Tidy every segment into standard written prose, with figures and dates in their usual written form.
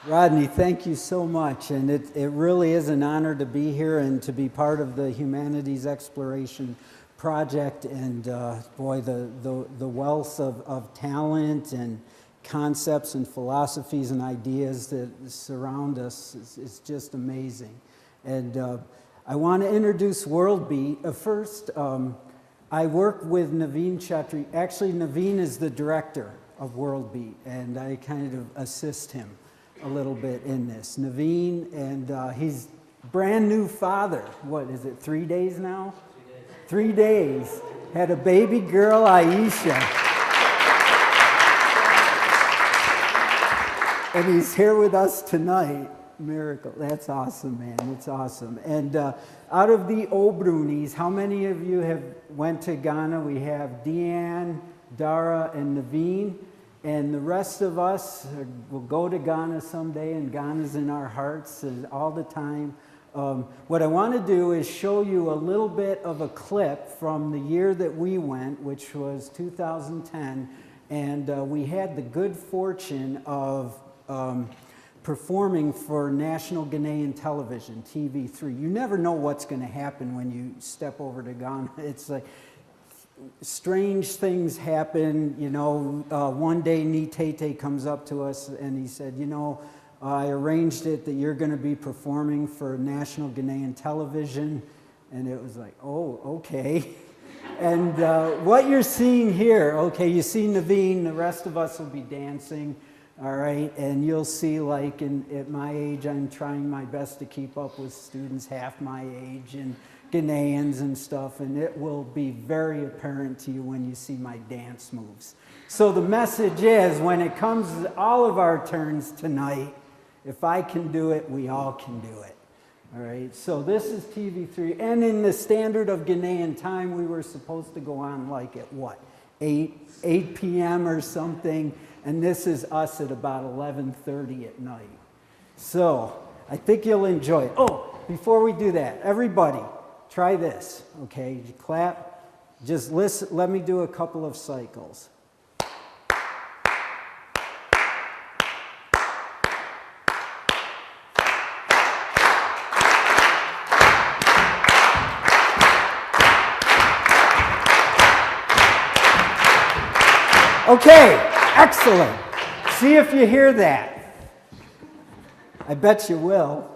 Rodney, thank you so much, and it really is an honor to be here and to be part of the Humanities Exploration Project, and boy, the wealth of talent and concepts and philosophies and ideas that surround us is just amazing. And I want to introduce WorldBeat. First, I work with Naveen Chetri. Actually, Naveen is the director of WorldBeat, and I kind of assist him a little bit in this. Naveen, and he's brand new father. What is it, 3 days now? 3 days. Had a baby girl, Aisha. And he's here with us tonight. Miracle. That's awesome, man. That's awesome. And out of the Obrunis, how many of you have went to Ghana? We have Deanne, Dara, and Naveen. And the rest of us will go to Ghana someday, and Ghana's in our hearts all the time. What I want to do is show you a little bit of a clip from the year that we went, which was 2010, and we had the good fortune of performing for National Ghanaian Television, TV3. You never know what's going to happen when you step over to Ghana. It's like strange things happen, you know. One day Nitete comes up to us and he said, you know, I arranged it that you're going to be performing for National Ghanaian Television. And it was like, oh, okay. And what you're seeing here, okay, you see Naveen, the rest of us will be dancing, all right? And you'll see, like, at my age, I'm trying my best to keep up with students half my age and Ghanaians and stuff, and it will be very apparent to you when you see my dance moves. So the message is, when it comes to all of our turns tonight, if I can do it, we all can do it. All right, so this is TV3, and in the standard of Ghanaian time, we were supposed to go on like at what, 8 p.m. or something, and this is us at about 11:30 at night. So I think you'll enjoy it. Oh, before we do that, everybody, try this, okay? You clap, just listen, let me do a couple of cycles. Okay, excellent. See if you hear that. I bet you will.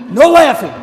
No laughing.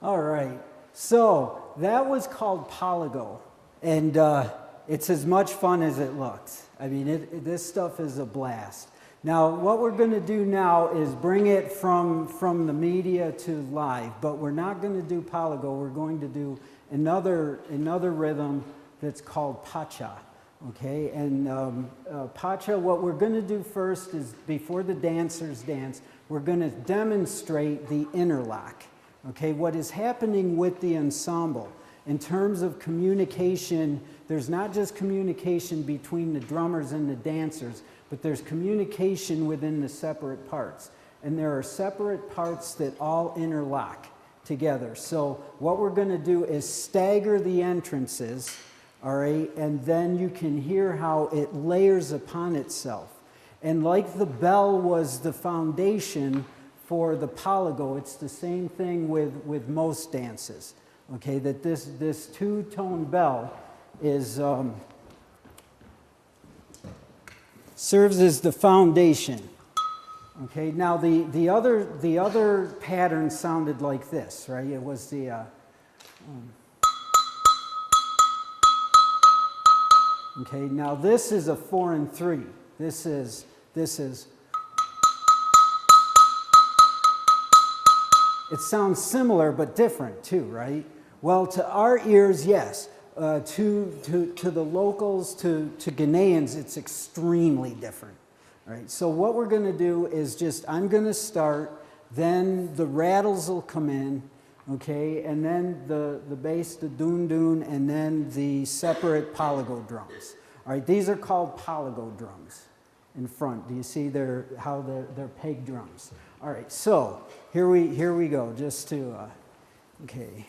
All right. So that was called Polygo, and it's as much fun as it looks. I mean, this stuff is a blast. Now, what we're going to do now is bring it from the media to live, but we're not going to do Polygo. We're going to do another rhythm that's called Pacha. Okay, and Pacha, what we're going to do first is, before the dancers dance, we're going to demonstrate the interlock. Okay, what is happening with the ensemble in terms of communication, there's not just communication between the drummers and the dancers, but there's communication within the separate parts. And there are separate parts that all interlock together. So what we're going to do is stagger the entrances, all right, and then you can hear how it layers upon itself. And like the bell was the foundation for the Polygo, it's the same thing with most dances. Okay, that this two-tone bell is serves as the foundation. Okay, now the other pattern sounded like this, right? It was the okay, now this is a 4 and 3. This is it sounds similar but different too, right? Well, to our ears, yes. To the locals, to Ghanaians, it's extremely different. Right? So what we're going to do is I'm going to start, then the rattles will come in, okay, and then the bass, the doon-doon, and then the separate Polygo drums. All right, these are called Polygo drums in front. Do you see how they're peg drums? All right, so here we go, just to, okay.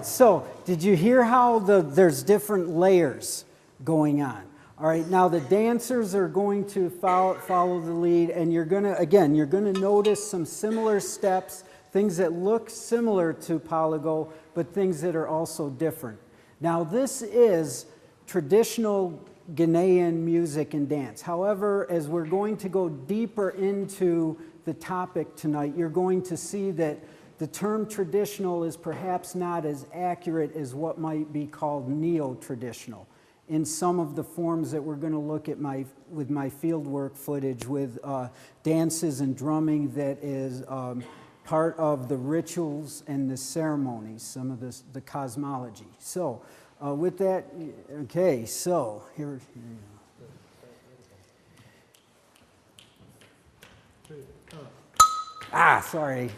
So, did you hear how there's different layers going on? All right, now the dancers are going to follow the lead, and you're going to notice some similar steps, things that look similar to Polygo, but things that are also different. Now, this is traditional Ghanaian music and dance. However, as we're going to go deeper into the topic tonight, you're going to see that the term traditional is perhaps not as accurate as what might be called neo-traditional in some of the forms that we're going to look at with my fieldwork footage with dances and drumming that is part of the rituals and the ceremonies, some of the cosmology. So with that, okay, so here we go. Sorry.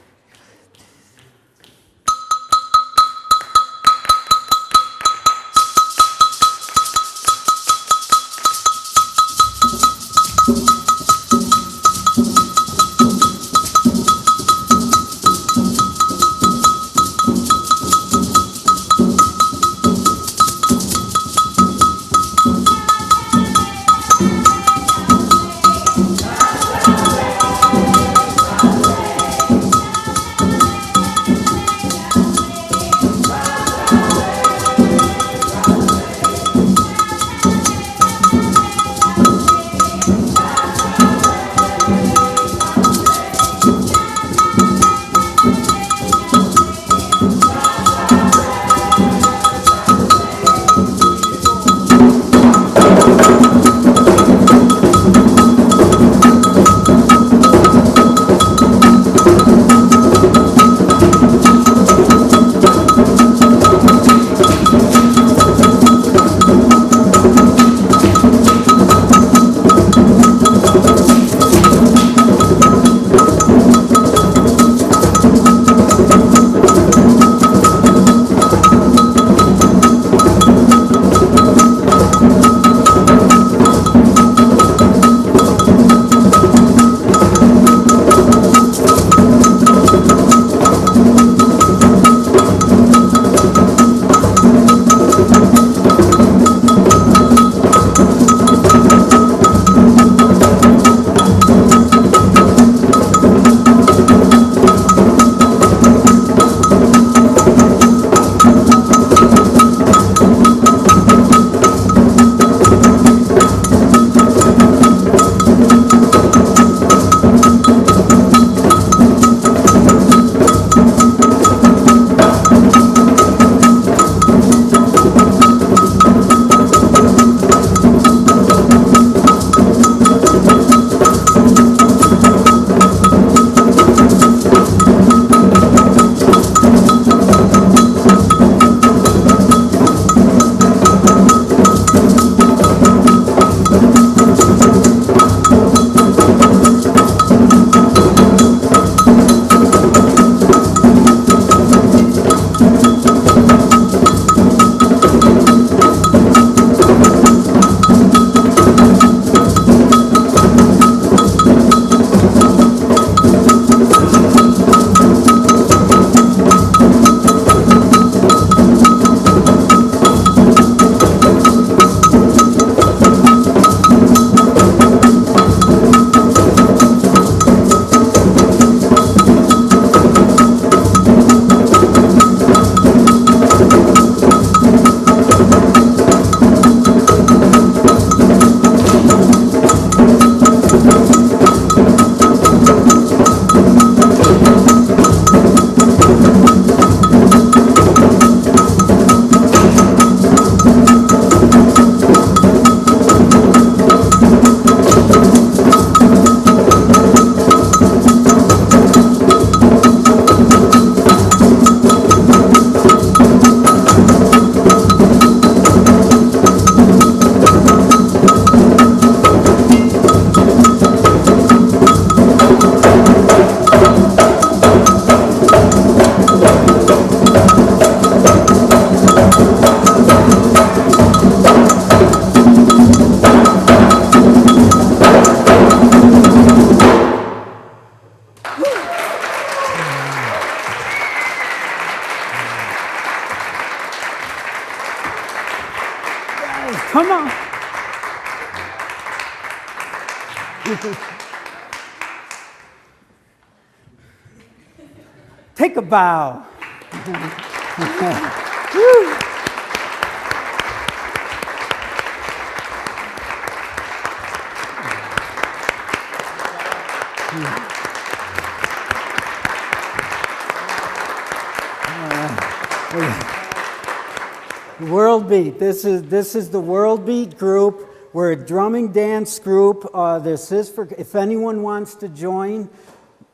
Come on. Take a bow. World Beat. This is the World Beat group. We're a drumming dance group. This is for if anyone wants to join.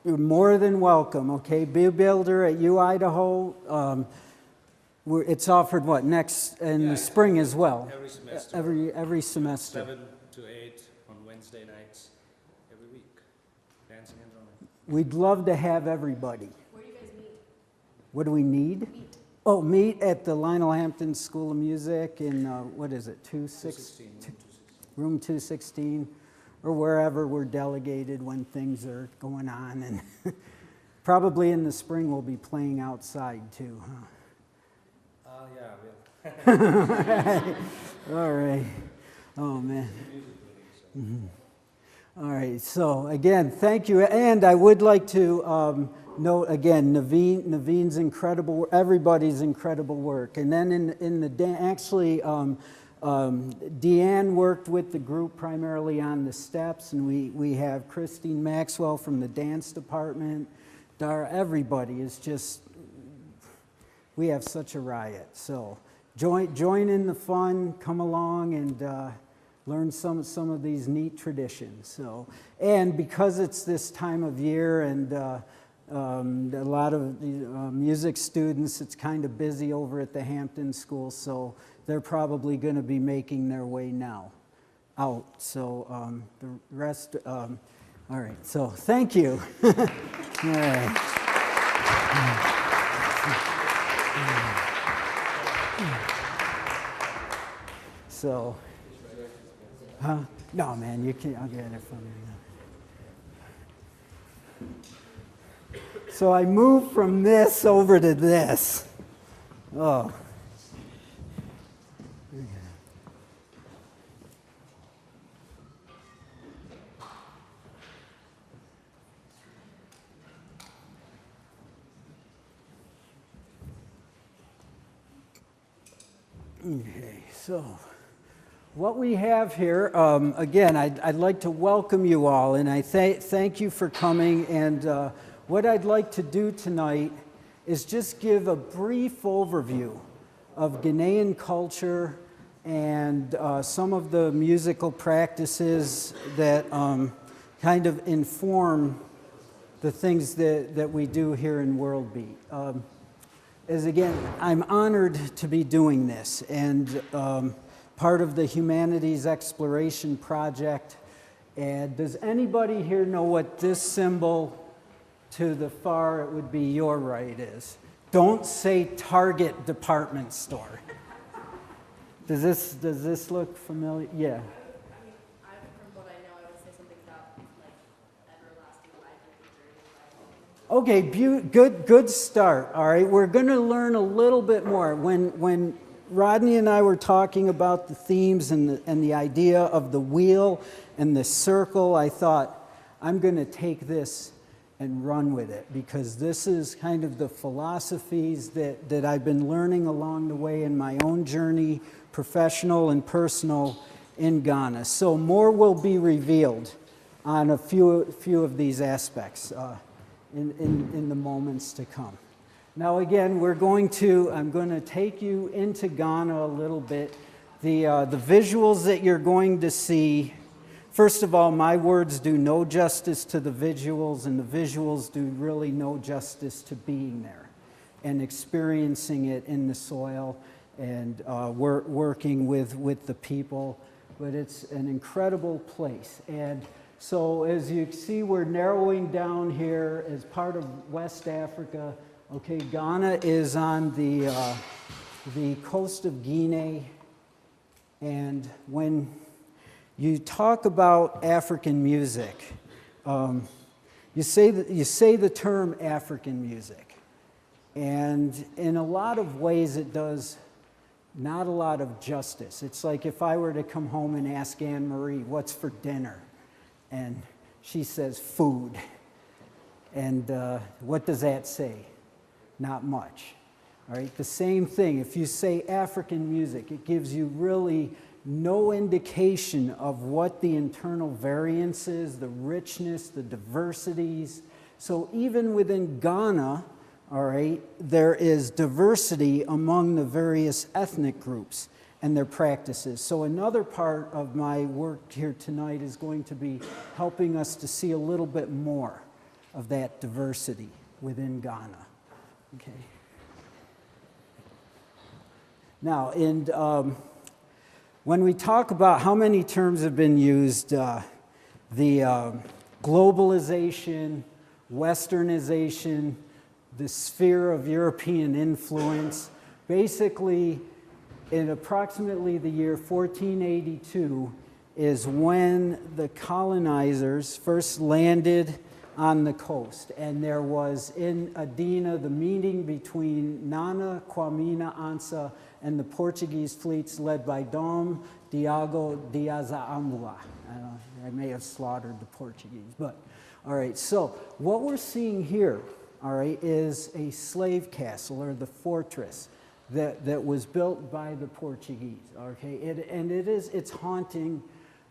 You're more than welcome. Okay, Builder at Idaho. It's offered next in the spring as well. Every semester. Every semester. 7 to 8 on Wednesday nights every week. Dancing and drumming. We'd love to have everybody. Where do you guys meet? What do we need? Meet. Oh, meet at the Lionel Hampton School of Music in, what is it, 216. room 216, or wherever we're delegated when things are going on. And probably in the spring we'll be playing outside too, huh? Yeah, All right. Oh, man. Mm-hmm. All right. So, again, thank you. And I would like to note, again, Naveen's incredible, everybody's incredible work. And then in the Deanne worked with the group primarily on the steps, and we have Christine Maxwell from the dance department. Dara, everybody is just, we have such a riot. So join in the fun, come along and learn some of these neat traditions. So, and because it's this time of year and a lot of music students, it's kind of busy over at the Hampton School, so they're probably going to be making their way now out. So the rest, all right, so thank you. All right. So, huh? No, man, you can't, I'll get it from you. So I moved from this over to this. Oh. Okay, so what we have here, again, I'd like to welcome you all, and I thank you for coming. And what I'd like to do tonight is just give a brief overview of Ghanaian culture and some of the musical practices that kind of inform the things that we do here in World Beat. As again, I'm honored to be doing this, and part of the Humanities Exploration Project. And does anybody here know what this symbol to the far, it would be your right, is? Don't say Target department store. Does this look familiar? Yeah. From what I know, I would say something about everlasting life. Okay, good start. All right, we're going to learn a little bit more. When Rodney and I were talking about the themes and the idea of the wheel and the circle, I thought, I'm going to take this and run with it, because this is kind of the philosophies that I've been learning along the way in my own journey, professional and personal, in Ghana. So more will be revealed on a few of these aspects in the moments to come. Now again, I'm going to take you into Ghana a little bit. The visuals that you're going to see, first of all, my words do no justice to the visuals, and the visuals do really no justice to being there and experiencing it in the soil and working with the people. But it's an incredible place. And so as you see, we're narrowing down here as part of West Africa. Okay, Ghana is on the coast of Guinea, and when you talk about African music, you say the term African music, and in a lot of ways it does not a lot of justice. It's like if I were to come home and ask Anne Marie, what's for dinner? And she says, food. And what does that say? Not much. All right, the same thing. If you say African music, it gives you really no indication of what the internal variance is, the richness, the diversities. So even within Ghana, all right, there is diversity among the various ethnic groups and their practices. So another part of my work here tonight is going to be helping us to see a little bit more of that diversity within Ghana. Okay. Now, when we talk about how many terms have been used, the globalization, westernization, the sphere of European influence, basically in approximately the year 1482 is when the colonizers first landed on the coast. And there was in Adina the meeting between Nana Kwamina Ansa and the Portuguese fleets led by Dom Diogo de Azaambua. I may have slaughtered the Portuguese, but all right. So what we're seeing here, all right, is a slave castle or the fortress that was built by the Portuguese. Okay, it's haunting.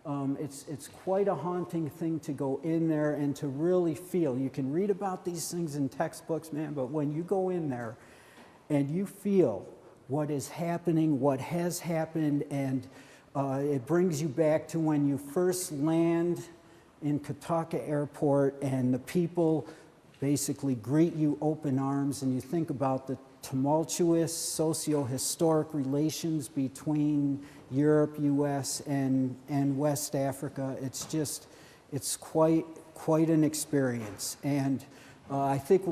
It's quite a haunting thing to go in there and to really feel. You can read about these things in textbooks, man, but when you go in there and you feel what is happening, what has happened, and it brings you back to when you first land in Kataka Airport and the people basically greet you open arms, and you think about the tumultuous socio-historic relations between Europe, US, and West Africa. It's quite an experience. And I think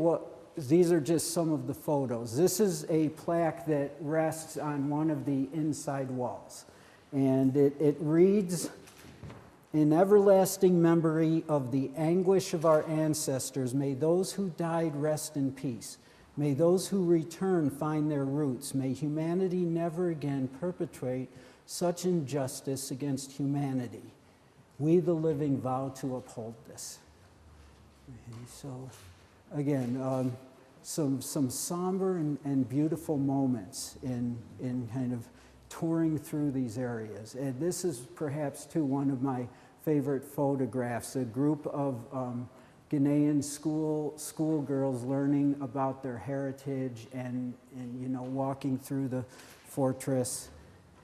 these are just some of the photos. This is a plaque that rests on one of the inside walls. And it reads, "In everlasting memory of the anguish of our ancestors, may those who died rest in peace. May those who return find their roots. May humanity never again perpetrate such injustice against humanity. We, the living, vow to uphold this." Okay, so, again, some somber and beautiful moments in kind of touring through these areas. And this is perhaps, too, one of my favorite photographs, a group of Ghanaian schoolgirls learning about their heritage and walking through the fortress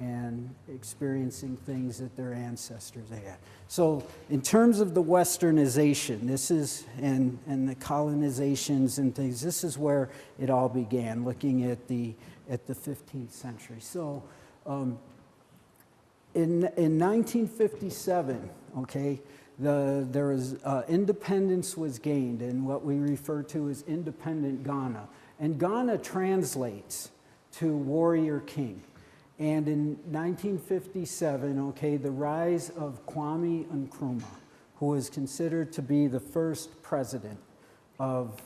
and experiencing things that their ancestors had. So in terms of the westernization, this is, and the colonizations and things, this is where it all began, looking at the 15th century. So in 1957, okay, there was independence was gained in what we refer to as independent Ghana. And Ghana translates to warrior king. And in 1957, okay, the rise of Kwame Nkrumah, who is considered to be the first president of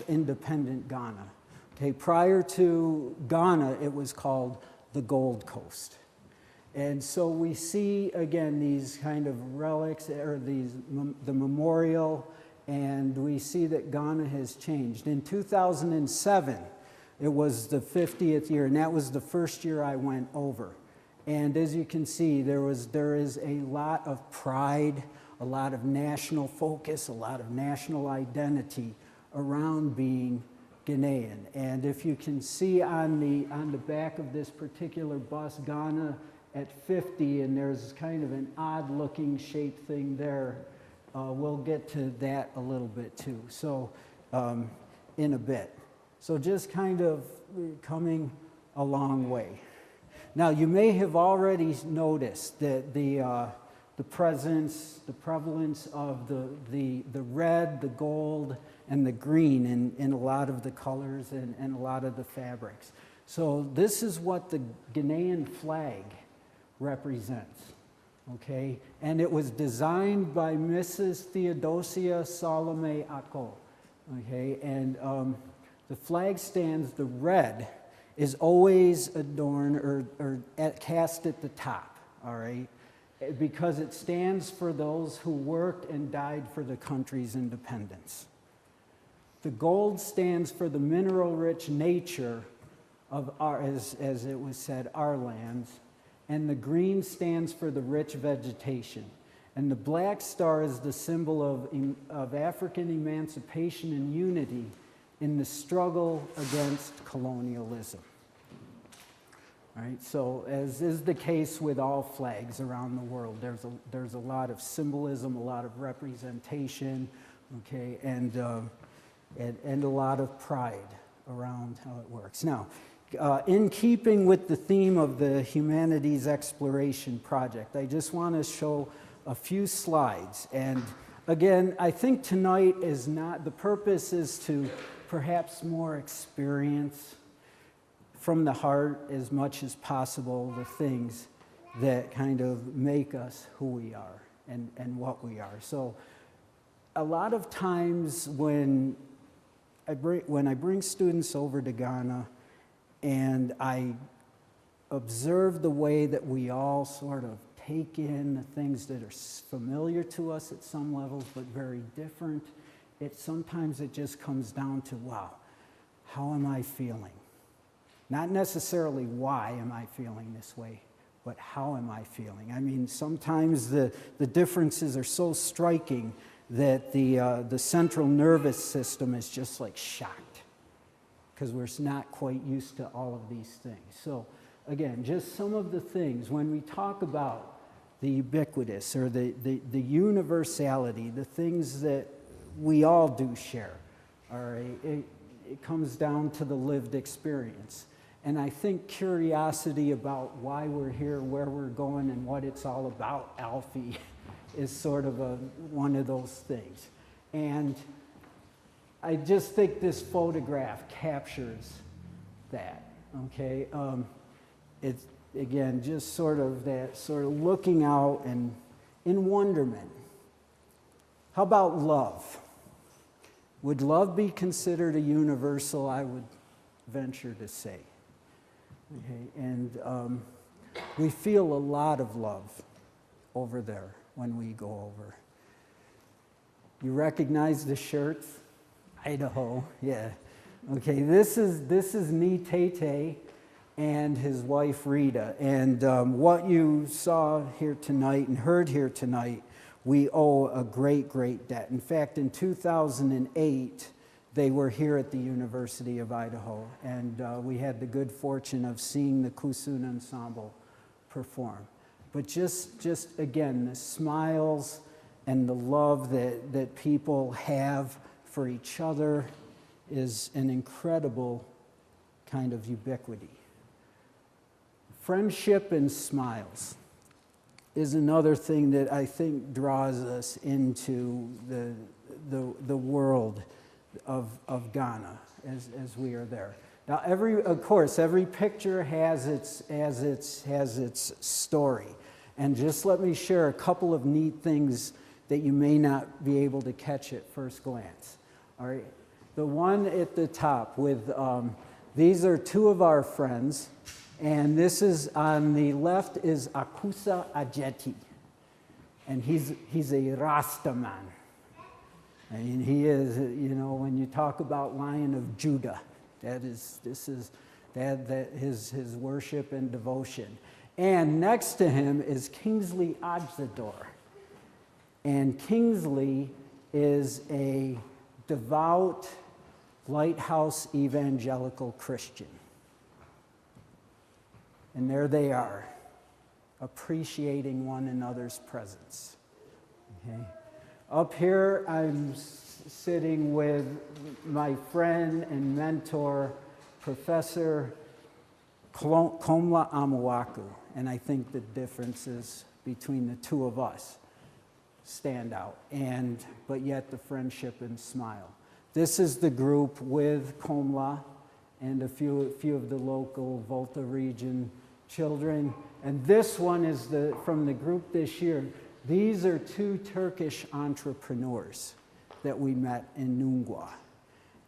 independent Ghana. Okay, prior to Ghana, it was called the Gold Coast. And so we see, again, these kind of relics, or the memorial, and we see that Ghana has changed. In 2007, it was the 50th year, and that was the first year I went over. And as you can see, there is a lot of pride, a lot of national focus, a lot of national identity around being Ghanaian. And if you can see on the back of this particular bus, Ghana at 50, and there's kind of an odd-looking shaped thing there. We'll get to that a little bit too, so in a bit. So just kind of coming a long way. Now, you may have already noticed that the presence, the prevalence of the red, the gold, and the green in a lot of the colors and a lot of the fabrics. So this is what the Ghanaian flag represents, okay? And it was designed by Mrs. Theodosia Salome Ako, okay? And the flag stands, the red is always adorned or cast at the top, all right? Because it stands for those who worked and died for the country's independence. The gold stands for the mineral-rich nature of our, as it was said, our lands, and the green stands for the rich vegetation. And the black star is the symbol of African emancipation and unity in the struggle against colonialism. All right, so as is the case with all flags around the world, there's a lot of symbolism, a lot of representation, okay, and a lot of pride around how it works. Now, in keeping with the theme of the Humanities Exploration Project, I just want to show a few slides. And again, I think tonight is not, the purpose is to perhaps more experience from the heart as much as possible the things that kind of make us who we are and what we are. So a lot of times when I bring students over to Ghana and I observe the way that we all sort of take in the things that are familiar to us at some levels but very different, sometimes it just comes down to, wow, how am I feeling? Not necessarily why am I feeling this way, but how am I feeling? I mean, sometimes the differences are so striking that the central nervous system is just like shocked because we're not quite used to all of these things. So again, just some of the things when we talk about the ubiquitous or the universality, the things that we all do share, all right, it comes down to the lived experience. And I think curiosity about why we're here, where we're going, and what it's all about, Alfie, is sort of one of those things. And I just think this photograph captures that, okay? It's, again, just sort of that sort of looking out and in wonderment. How about love? Would love be considered a universal? I would venture to say. Okay, and we feel a lot of love over there when we go over. You recognize the shirts? Idaho, yeah. Okay, this is Nitete and his wife Rita. And what you saw here tonight and heard here tonight, we owe a great, great debt. In fact, in 2008, they were here at the University of Idaho, and we had the good fortune of seeing the Kusun Ensemble perform. But just again, the smiles and the love that people have for each other is an incredible kind of ubiquity. Friendship and smiles is another thing that I think draws us into the world of Ghana as we are there. Now, of course, every picture has its story, and just let me share a couple of neat things that you may not be able to catch at first glance. All right, the one at the top with these are two of our friends, and this is on the left is Akusa Ajeti, and he's a Rasta man. I mean, he is, you know, when you talk about Lion of Judah, this is his worship and devotion. And next to him is Kingsley Adzador. And Kingsley is a devout lighthouse evangelical Christian. And there they are, appreciating one another's presence. Okay. Up here, I'm sitting with my friend and mentor, Professor Komla Amawaku, and I think the differences between the two of us stand out, but yet the friendship and smile. This is the group with Komla and a few of the local Volta region children, and this one is from the group this year. These are two Turkish entrepreneurs that we met in Nungwa.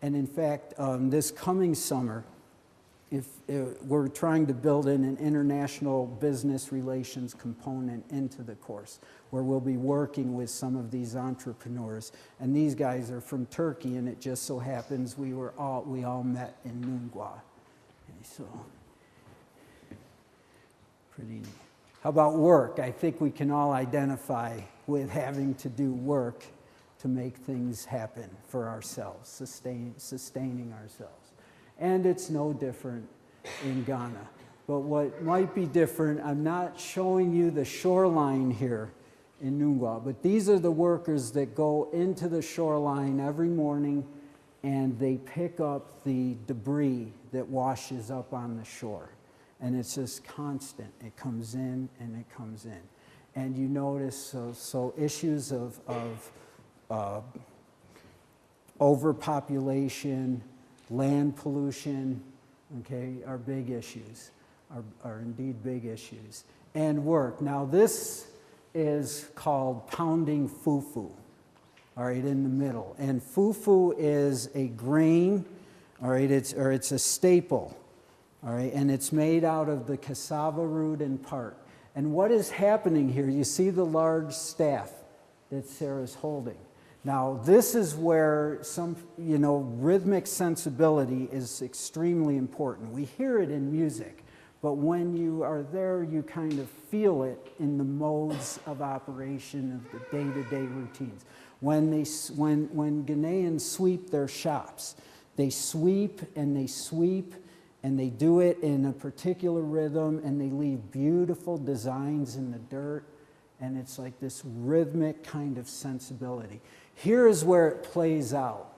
And in fact, this coming summer, we're trying to build in an international business relations component into the course, where we'll be working with some of these entrepreneurs. And these guys are from Turkey, and it just so happens we all met in Nungwa. Okay, so, pretty neat. How about work? I think we can all identify with having to do work to make things happen for ourselves, sustaining ourselves. And it's no different in Ghana. But what might be different, I'm not showing you the shoreline here in Nungwa, but these are the workers that go into the shoreline every morning and they pick up the debris that washes up on the shore. And it's just constant. It comes in and it comes in. And you notice, so issues of overpopulation, land pollution, okay, are big issues, are indeed big issues. And work. Now this is called pounding fufu, all right, in the middle. And fufu is a grain, all right, it's a staple, all right, and it's made out of the cassava root in part. And what is happening here, you see the large staff that Sarah's holding. Now, this is where some, rhythmic sensibility is extremely important. We hear it in music, but when you are there, you kind of feel it in the modes of operation of the day-to-day routines. When Ghanaians sweep their shops, they sweep and they sweep and they do it in a particular rhythm and they leave beautiful designs in the dirt, and it's like this rhythmic kind of sensibility. Here is where it plays out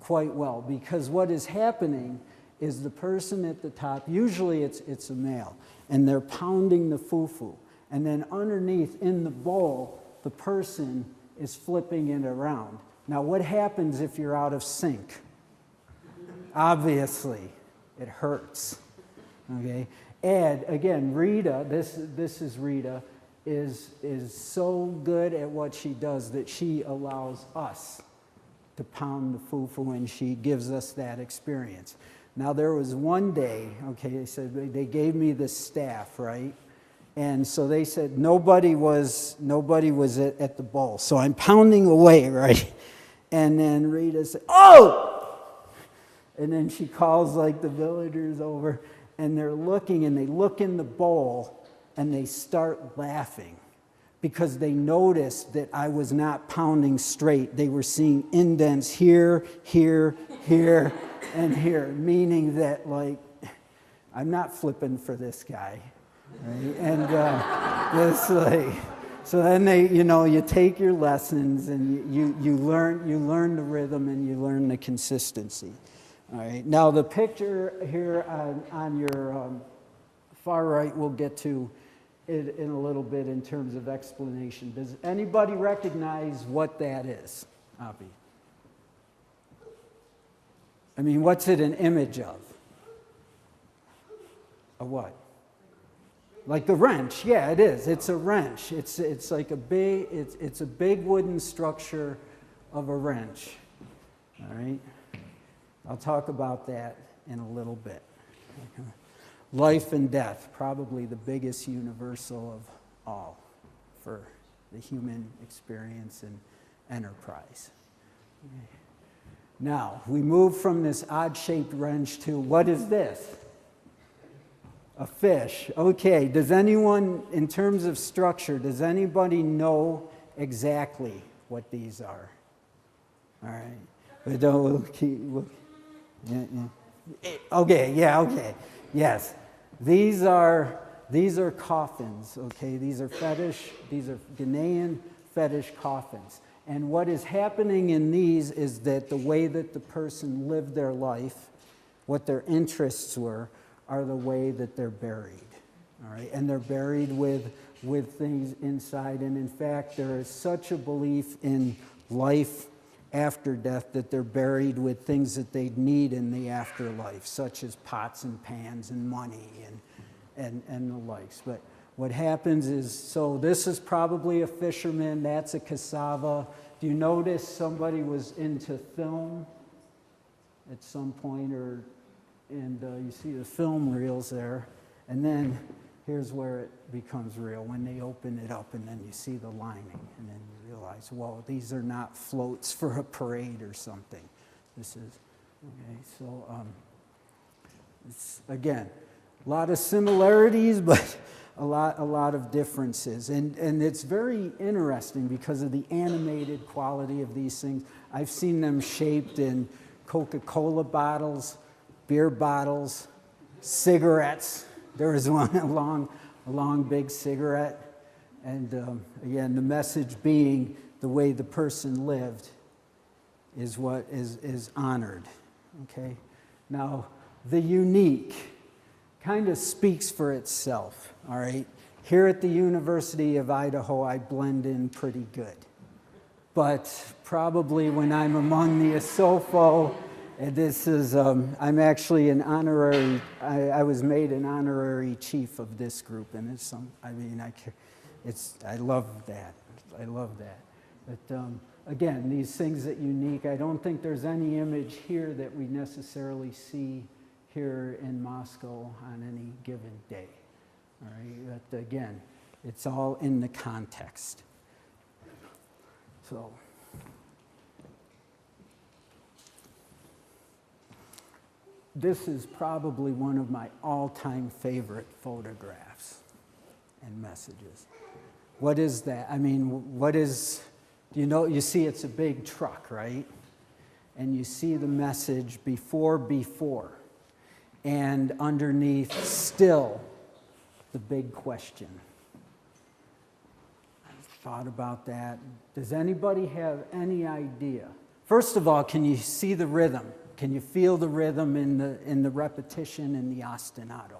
quite well, because what is happening is the person at the top, usually it's a male, and they're pounding the fufu. And then underneath in the bowl, the person is flipping it around. Now what happens if you're out of sync? Obviously, it hurts, okay? And again, Rita, this is Rita, is so good at what she does that she allows us to pound the fufu, and she gives us that experience. Now there was one day, okay, they said they gave me this staff, right? And so they said nobody was at the bowl. So I'm pounding away, right? And then Rita said, "Oh!" And then she calls like the villagers over, and they're looking, and they look in the bowl, and they start laughing because they noticed that I was not pounding straight. They were seeing indents here, here, here, and here, meaning that, like, I'm not flipping for this guy, right? And it's like, so then they, you take your lessons and you learn the rhythm and you learn the consistency. All right. Now the picture here on your far right, we'll get to it in a little bit in terms of explanation. Does anybody recognize what that is, Abby? I mean, what's it an image of? A what? Like the wrench. Yeah, it is. It's a wrench. It's like a big, it's a big wooden structure of a wrench. All right? I'll talk about that in a little bit. Okay. Life and death, probably the biggest universal of all for the human experience and enterprise. Okay. Now, we move from this odd-shaped wrench to, what is this? A fish. Okay, does anyone, in terms of structure, does anybody know exactly what these are? All right. But we'll keep, okay, yeah, okay. Yes. These are coffins, okay? These are Ghanaian fetish coffins. And what is happening in these is that the way that the person lived their life, what their interests were, are the way that they're buried, all right? And they're buried with things inside. And in fact, there is such a belief in life after death that they're buried with things that they'd need in the afterlife, such as pots and pans and money and the likes. But what happens is, so this is probably a fisherman, that's a cassava. Do you notice somebody was into film at some point, or and you see the film reels there, and then here's where it becomes real, when they open it up and then you see the lining, and then you realize, whoa, these are not floats for a parade or something. This is, okay, so it's, again, a lot of similarities, but a lot of differences. And it's very interesting because of the animated quality of these things. I've seen them shaped in Coca-Cola bottles, beer bottles, cigarettes. There was one, a long big cigarette. And again, the message being the way the person lived is what is honored, okay? Now, the unique kind of speaks for itself, all right? Here at the University of Idaho, I blend in pretty good. But probably when I'm among the Asofo, and this is, I'm actually an honorary, I was made an honorary chief of this group, and it's I mean, I love that. I love that. But again, these things that unique, I don't think there's any image here that we necessarily see here in Moscow on any given day. All right, but again, it's all in the context. So. This is probably one of my all-time favorite photographs and messages. What is that? I mean, what is, you see it's a big truck, right? And you see the message before, and underneath still the big question. I've thought about that. Does anybody have any idea? First of all, can you see the rhythm? Can you feel the rhythm in the repetition and the ostinato?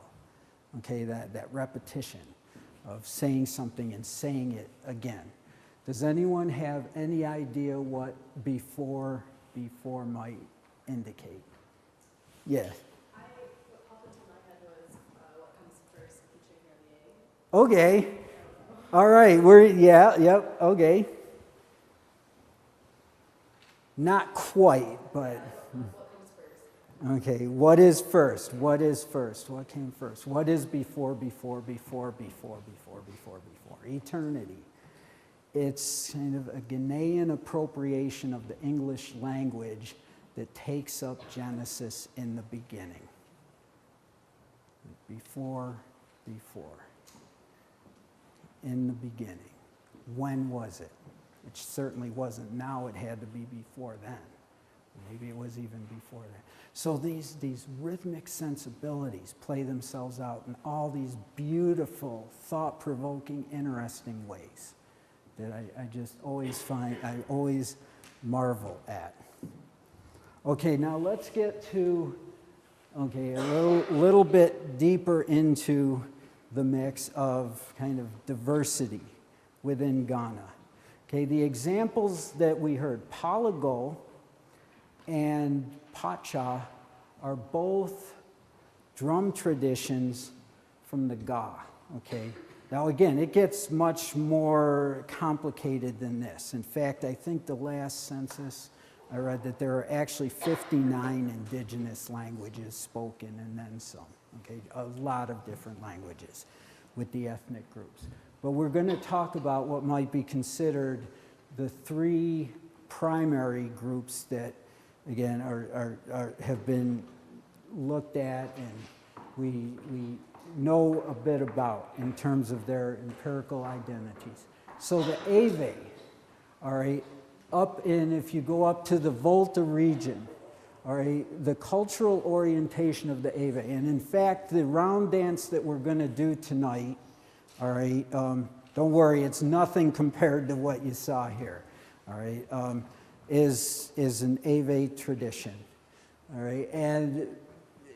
Okay, that repetition of saying something and saying it again. Does anyone have any idea what before might indicate? Yes. What popped into my head was what comes first, the chicken or the egg? Okay. All right. Yep. Okay. Not quite, but. Okay, what is first? What is first? What came first? What is before? Eternity. It's kind of a Ghanaian appropriation of the English language that takes up Genesis in the beginning. Before. In the beginning. When was it? Which certainly wasn't now, it had to be before then. Maybe it was even before that. So these rhythmic sensibilities play themselves out in all these beautiful, thought-provoking, interesting ways that I just always find, I always marvel at. Okay, now let's get to, okay, a little bit deeper into the mix of kind of diversity within Ghana. Okay, the examples that we heard, Palago and Pacha are both drum traditions from the Ga, okay? Now again, it gets much more complicated than this. In fact, I think the last census, I read that there are actually 59 indigenous languages spoken and then some, okay? A lot of different languages with the ethnic groups. But we're going to talk about what might be considered the three primary groups that again, have been looked at and we know a bit about in terms of their empirical identities. So the Ave, all right, if you go up to the Volta region, all right, the cultural orientation of the Ave, and in fact, the round dance that we're going to do tonight, all right, don't worry, it's nothing compared to what you saw here, all right, is an Ave tradition, all right, and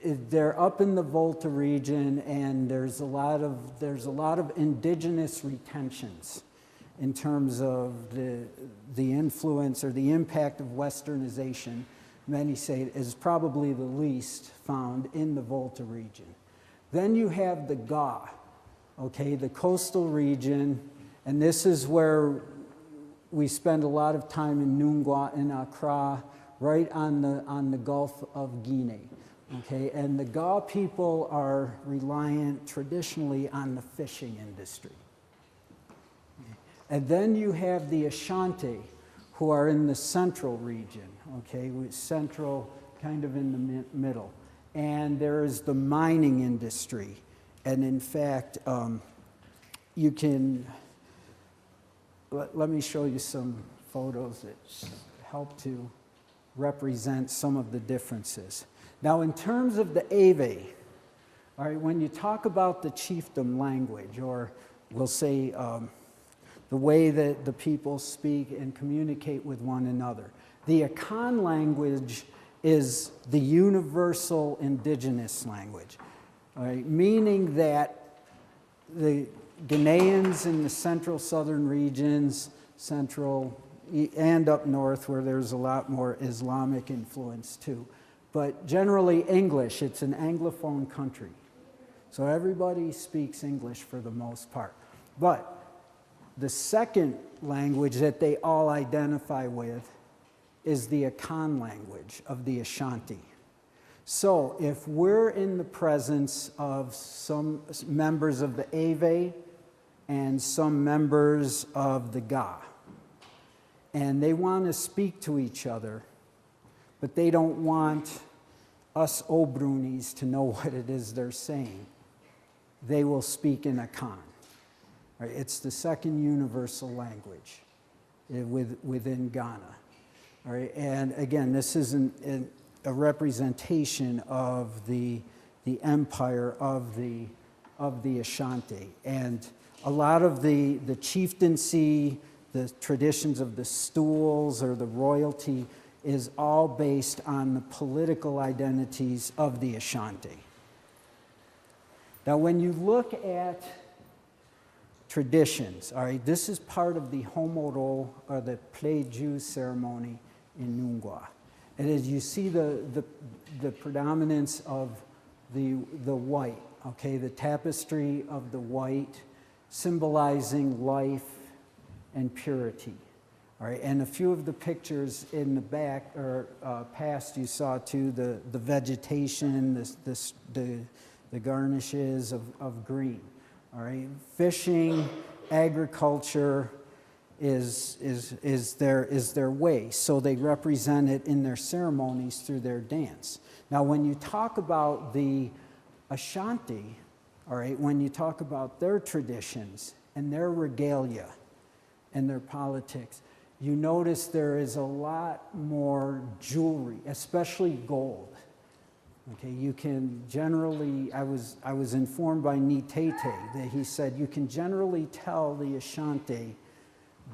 they're up in the Volta region, and there's a lot of indigenous retentions in terms of the influence or the impact of westernization. Many say it is probably the least found in the Volta region. Then you have the Ga, okay, the coastal region, and this is where we spend a lot of time in Nungwa and Accra, right on the Gulf of Guinea. Okay, and the Ga people are reliant traditionally on the fishing industry. And then you have the Ashanti, who are in the central region, okay, with central kind of in the middle. And there is the mining industry. And in fact, you can, let me show you some photos that help to represent some of the differences. Now, in terms of the Ewe, all right, when you talk about the chiefdom language, or we'll say the way that the people speak and communicate with one another, the Akan language is the universal indigenous language, all right, meaning that the Ghanaians in the central southern regions, central and up north where there's a lot more Islamic influence too, but generally English, it's an Anglophone country. So everybody speaks English for the most part. But the second language that they all identify with is the Akan language of the Ashanti. So if we're in the presence of some members of the Ewe and some members of the Ga, and they want to speak to each other, but they don't want us Obrunis to know what it is they're saying, they will speak in Akan. Right? It's the second universal language within Ghana. All right? And again, this is a representation of the empire of the Ashanti. And a lot of the chieftaincy, the traditions of the stools or the royalty is all based on the political identities of the Ashanti. Now, when you look at traditions, all right, this is part of the Homoro, or the Pleju ceremony in Nungwa. And as you see the predominance of the white, okay, the tapestry of the white symbolizing life and purity. All right, and a few of the pictures in the back or past you saw too, the vegetation, the garnishes of green. All right, fishing, agriculture is their way. So they represent it in their ceremonies through their dance. Now, when you talk about the Ashanti, all right, when you talk about their traditions and their regalia and their politics, you notice there is a lot more jewelry, especially gold. Okay, you can generally, I was informed by Nitete that he said you can generally tell the Ashanti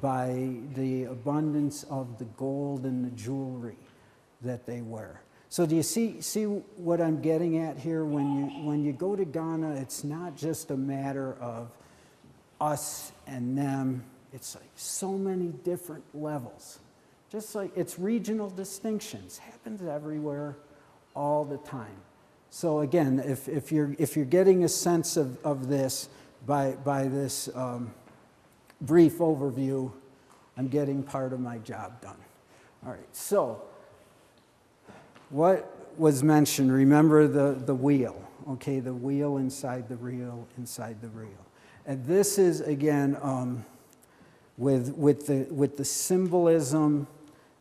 by the abundance of the gold and the jewelry that they wear. So do you see what I'm getting at here? When you go to Ghana, it's not just a matter of us and them. It's like so many different levels. Just like it's regional distinctions. Happens everywhere, all the time. So again, if you're getting a sense of this by this brief overview, I'm getting part of my job done. All right, so what was mentioned, remember the wheel, okay, the wheel inside the reel, inside the reel. And this is, again, with the symbolism,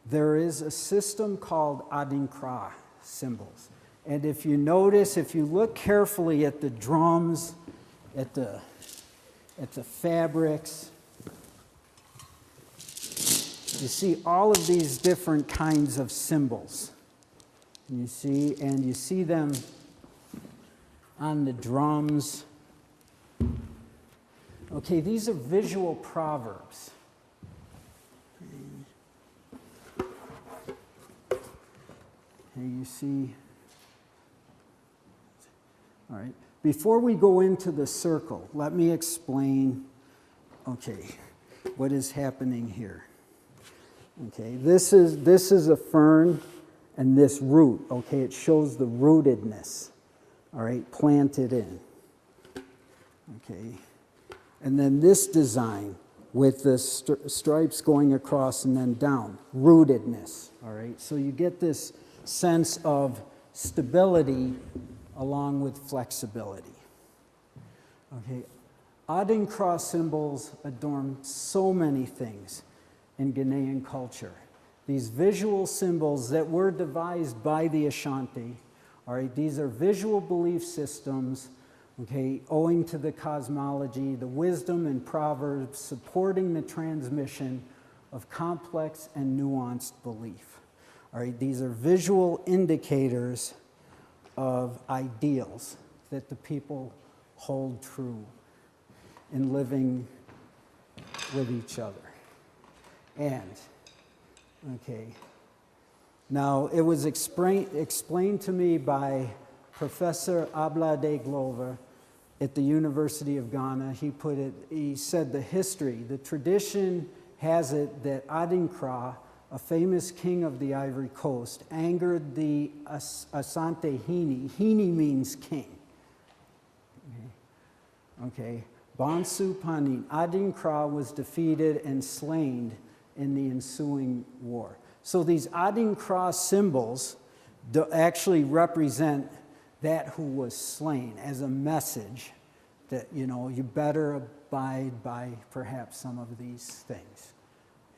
there is a system called Adinkra symbols. And if you notice, if you look carefully at the drums, at the fabrics, you see all of these different kinds of symbols. You see them on the drums. Okay, these are visual proverbs. Here you see. All right. Before we go into the circle, let me explain, okay, what is happening here. Okay, this is a fern and this root, okay, it shows the rootedness, all right, planted in. Okay. And then this design with the stripes going across and then down, rootedness, all right? So you get this sense of stability along with flexibility. Okay, Adinkra symbols adorn so many things in Ghanaian culture. These visual symbols that were devised by the Ashanti, all right, these are visual belief systems, okay, owing to the cosmology, the wisdom and proverbs supporting the transmission of complex and nuanced belief. All right, these are visual indicators of ideals that the people hold true in living with each other. And, okay, now it was explained to me by Professor Ablade Glover at the University of Ghana. He said the tradition has it that Adinkra, a famous king of the Ivory Coast, angered the Asante Hini. Hini means king. Okay. Bansu Panin. Adinkra was defeated and slain in the ensuing war. So these Adinkra symbols actually represent that who was slain as a message that, you know, you better abide by perhaps some of these things.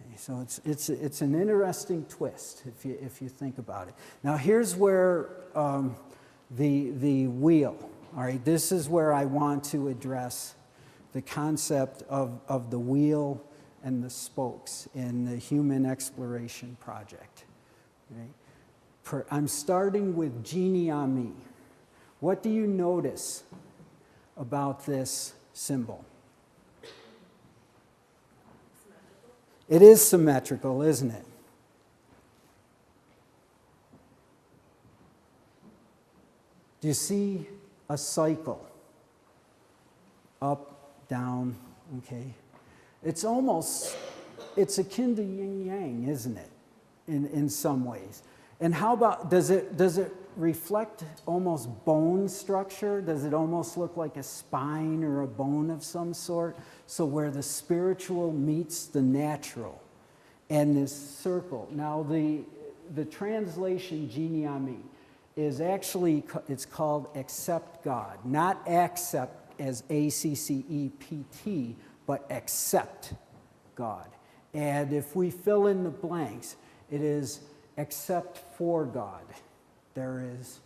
Okay, so it's an interesting twist if you think about it. Now here's where the wheel, all right, this is where I want to address the concept of the wheel and the spokes in the Human Exploration Project. Okay? I'm starting with Genie Ami. What do you notice about this symbol? It is symmetrical, isn't it? Do you see a cycle? Up, down, okay? It's akin to yin yang, isn't it? In some ways. And how about, does it reflect almost bone structure? Does it almost look like a spine or a bone of some sort? So where the spiritual meets the natural. And this circle. Now the translation, Genie Ami, is actually, it's called accept God. Not accept as A-C-C-E-P-T, but accept God. And if we fill in the blanks, it is except for God, there is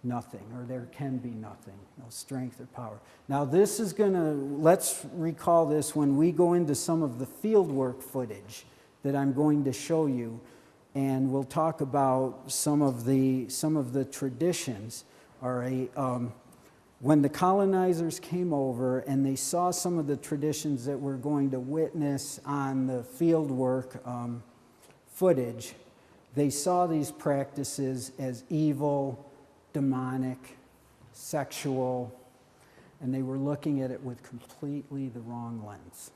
nothing, or there can be nothing, no strength or power. Now this is let's recall this when we go into some of the fieldwork footage that I'm going to show you, and we'll talk about some of the traditions. All right, when the colonizers came over and they saw some of the traditions that we're going to witness on the fieldwork footage, they saw these practices as evil, demonic, sexual, and they were looking at it with completely the wrong lens.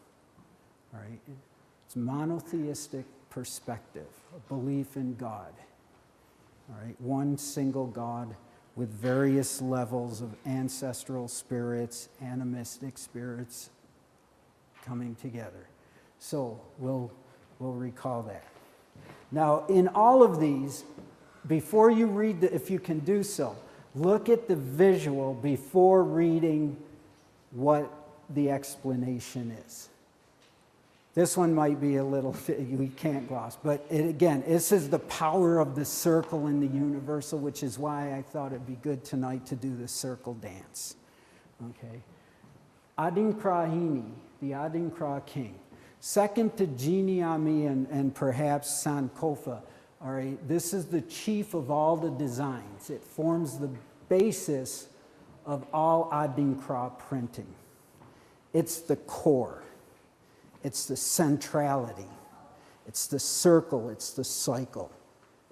All right? It's monotheistic perspective, a belief in God. All right? One single God with various levels of ancestral spirits, animistic spirits coming together. So we'll recall that. Now, in all of these, before you read, if you can do so, look at the visual before reading what the explanation is. This one might be a little, we can't gloss, but again, this is the power of the circle in the universal, which is why I thought it'd be good tonight to do the circle dance. Okay. Adinkra Hini, the Adinkra king. Second to Genie Ami and perhaps Sankofa, all right, this is the chief of all the designs. It forms the basis of all Adinkra printing. It's the core. It's the centrality. It's the circle. It's the cycle.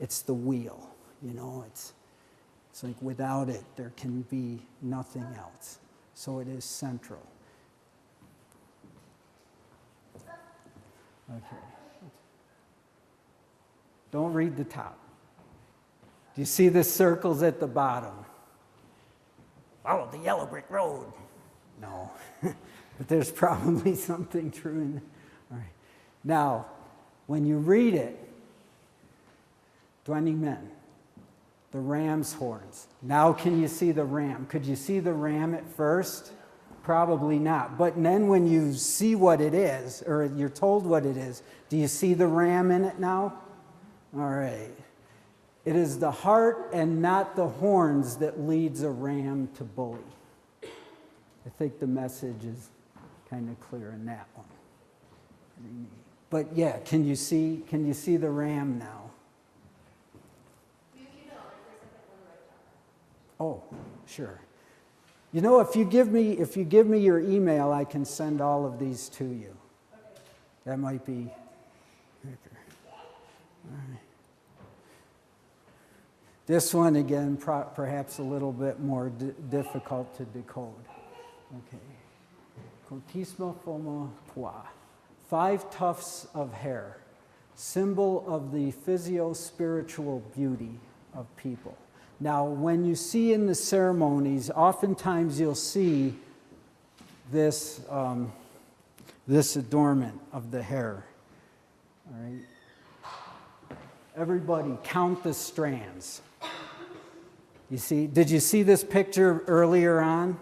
It's the wheel. You know, it's like without it, there can be nothing else. So it is central. Okay. Don't read the top. Do you see the circles at the bottom? Follow the yellow brick road. No. But there's probably something true in there. All right. Now, when you read it, 20 men, The ram's horns. Now can you see the ram? Could you see the ram at first? Probably not. But then when you see what it is, or you're told what it is, do you see the ram in it now? All right. It is the heart and not the horns that leads a ram to bully. I think the message is kind of clear in that one. But yeah, can you see the ram now? Oh, sure. You know, if you give me your email, I can send all of these to you. Okay. That might be quicker. All right. This one again, perhaps a little bit more difficult to decode. Okay. Cotismo fomo poi. 5 tufts of hair, symbol of the physio-spiritual beauty of people. Now, when you see in the ceremonies, oftentimes you'll see this, this adornment of the hair. All right. Everybody, count the strands. You see? Did you see this picture earlier on?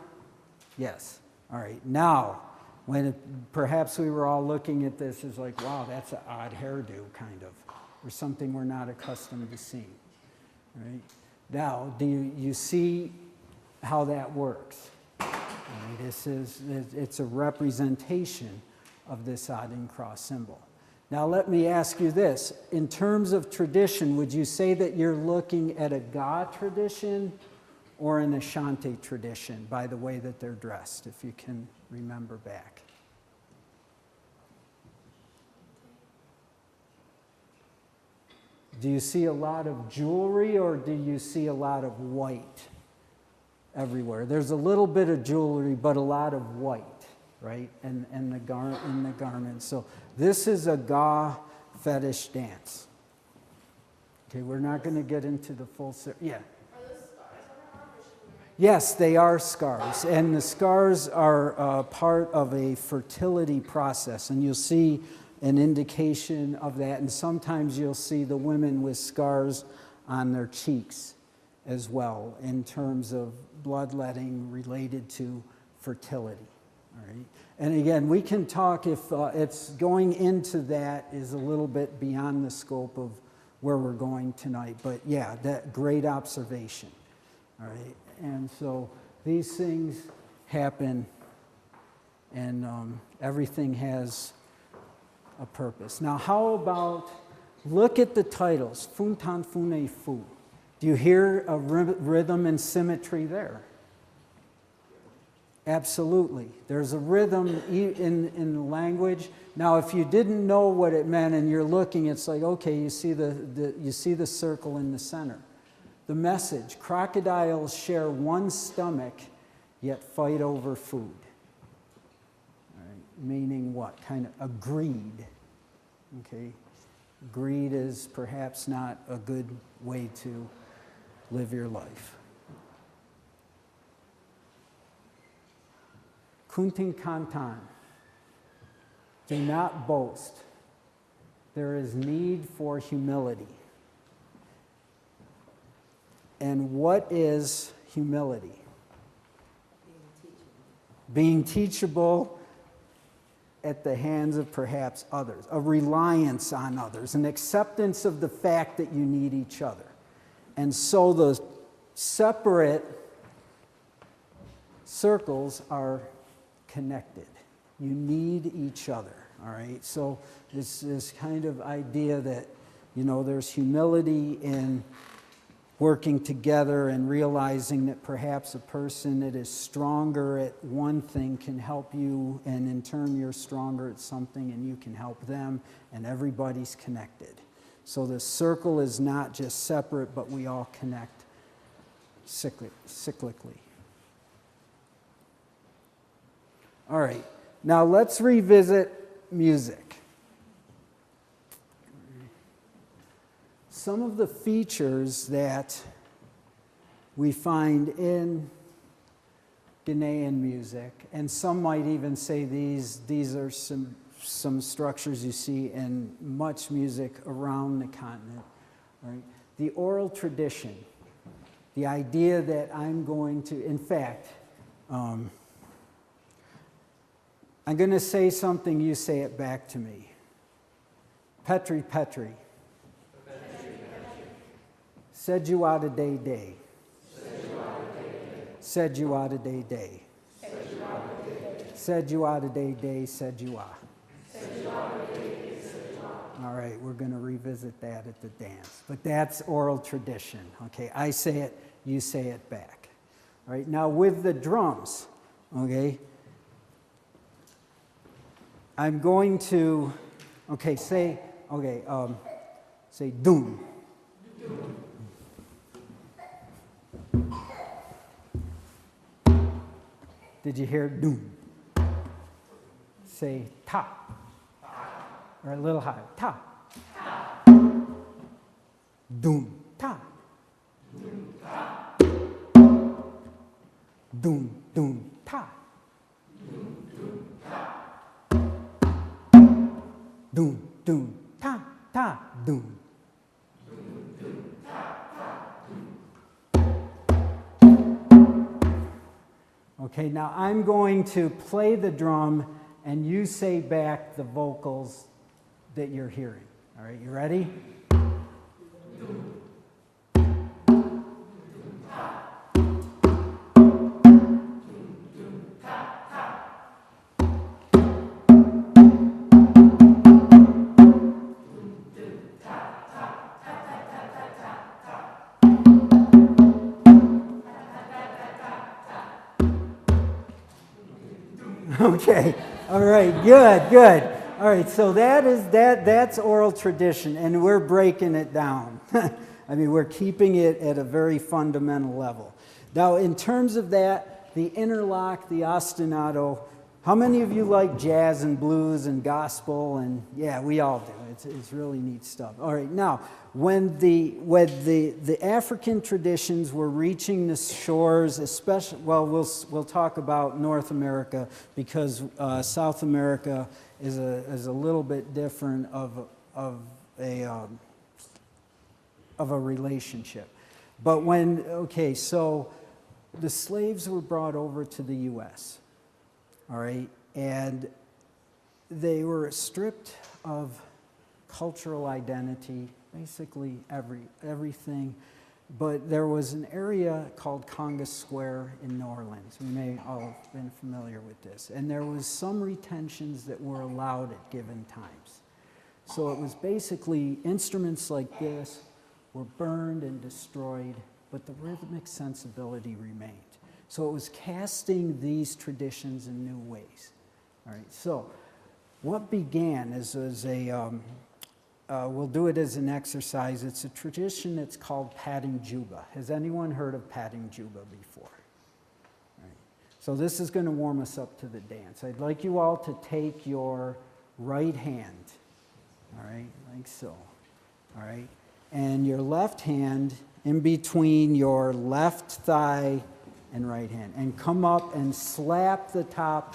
Yes. All right. Now, perhaps we were all looking at this as like, wow, that's an odd hairdo, kind of, or something we're not accustomed to seeing. All right. Now, do you see how that works? It's a representation of this odd and cross symbol. Now, let me ask you this. In terms of tradition, would you say that you're looking at a Ga tradition or an Ashanti tradition by the way that they're dressed, if you can remember back? Do you see a lot of jewelry or do you see a lot of white everywhere? There's a little bit of jewelry, but a lot of white, right? And the garment. So this is a Ga fetish dance. Okay, we're not going to get into the full... Yeah. Are those scars on her arm, or should we make... Yes, they are scars. And the scars are part of a fertility process. And you'll see an indication of that. And sometimes you'll see the women with scars on their cheeks as well in terms of bloodletting related to fertility. All right. And again, we can talk if it's going into that is a little bit beyond the scope of where we're going tonight. But yeah, that great observation. All right. And so these things happen and everything has a purpose. Now, how about, look at the titles, Funtan Fune Fu. Do you hear a rhythm and symmetry there? Absolutely. There's a rhythm in the language. Now, if you didn't know what it meant and you're looking, it's like, okay, you see the circle in the center. The message, crocodiles share one stomach, yet fight over food. Meaning what? Kind of a greed. Okay? Greed is perhaps not a good way to live your life. Kuntin Kantan. Do not boast. There is need for humility. And what is humility? Being teachable at the hands of perhaps others, a reliance on others, an acceptance of the fact that you need each other. And so the separate circles are connected. You need each other, all right? So this kind of idea that, you know, there's humility in working together and realizing that perhaps a person that is stronger at one thing can help you, and in turn you're stronger at something and you can help them, and everybody's connected. So the circle is not just separate, but we all connect cyclically. All right, now let's revisit music. Some of the features that we find in Ghanaian music, and some might even say these are some structures you see in much music around the continent. Right? The oral tradition, The idea that I'm going to, in fact, I'm going to say something, you say it back to me. Petri, Petri. Said you out a day day. Said you out a day day. Said you out a day day, said you are. All right, we're going to revisit that at the dance. But that's oral tradition, okay? I say it, you say it back. All right, now with the drums, okay, I'm going to, okay, say doom. Did you hear doom? Say ta. Or a little higher. Ta. Doom. Ta. Doom. Doom. Ta. Doom. Doom. Ta. Ta. Doom. Okay, now I'm going to play the drum and you say back the vocals that you're hearing. All right, you ready? Okay, all right, good. All right, so that's oral tradition, and we're breaking it down. I mean, we're keeping it at a very fundamental level. Now, in terms of that, the interlock, the ostinato, how many of you like jazz and blues and gospel? And yeah, we all do. It's really neat stuff. All right, now, when the African traditions were reaching the shores, especially, well, we'll talk about North America because South America is a little bit different of a relationship. But so the slaves were brought over to the U.S., all right, and they were stripped of cultural identity, basically everything. But there was an area called Congress Square in New Orleans. We may all have been familiar with this. And there was some retentions that were allowed at given times. So it was basically instruments like this were burned and destroyed, but the rhythmic sensibility remained. So it was casting these traditions in new ways. All right, so what began as we'll do it as an exercise. It's a tradition that's called patting juba. Has anyone heard of patting juba before? All right. So this is going to warm us up to the dance. I'd like you all to take your right hand, all right, like so, all right, and your left hand in between your left thigh and right hand, and come up and slap the top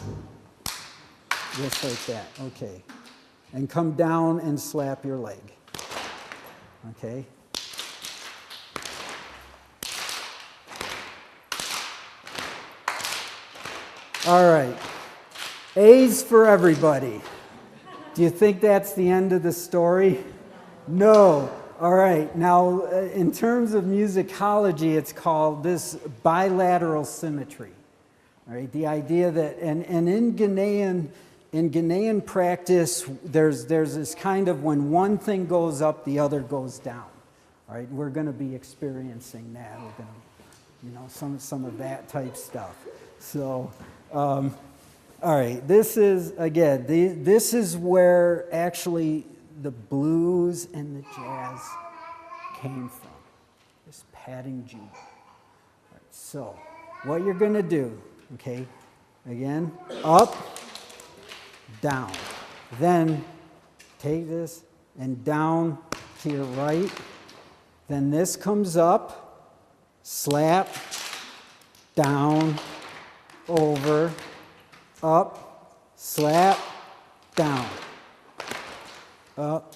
just like that, okay. And come down and slap your leg, okay? All right, A's for everybody. Do you think that's the end of the story? No. All right, now in terms of musicology, it's called this bilateral symmetry. All right, the idea that, and in Ghanaian practice, there's this kind of when one thing goes up, the other goes down. All right, we're going to be experiencing that. We're going to, some of that type stuff. So, all right, this is, again, this is where actually the blues and the jazz came from, this patting juba. All right, so, what you're going to do, okay, again, up, down. Then take this and down to your right. Then this comes up, slap, down, over, up, slap, down, up.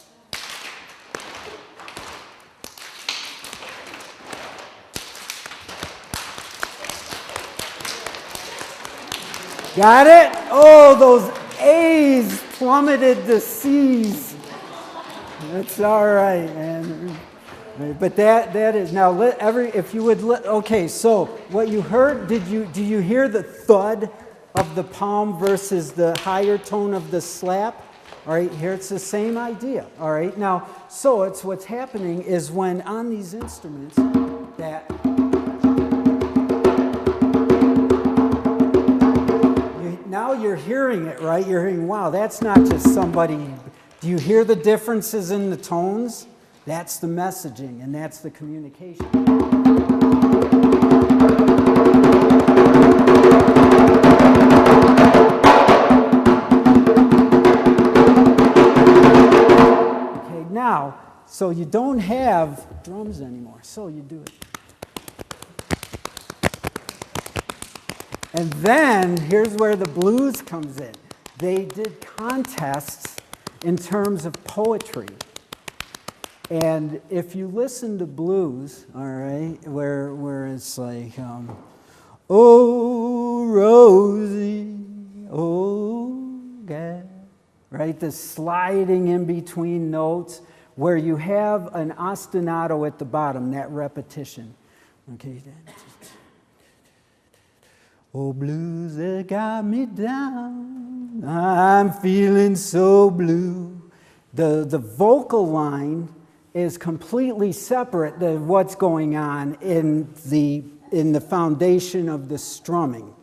Got it? Oh, those A's plummeted the C's. That's all right, man. But that is now if you would okay. So what you heard? Do you hear the thud of the palm versus the higher tone of the slap? All right, here it's the same idea. All right, now so it's what's happening is when on these instruments that now you're hearing it, right? You're hearing, wow, that's not just somebody. Do you hear the differences in the tones? That's the messaging, and that's the communication. Okay, now, so you don't have drums anymore, so you do it. And then, here's where the blues comes in. They did contests in terms of poetry. And if you listen to blues, all right, where it's like, oh, Rosie, oh, God, right? The sliding in between notes where you have an ostinato at the bottom, that repetition. Okay. Oh, blues that got me down, I'm feeling so blue. The vocal line is completely separate than what's going on in the foundation of the strumming.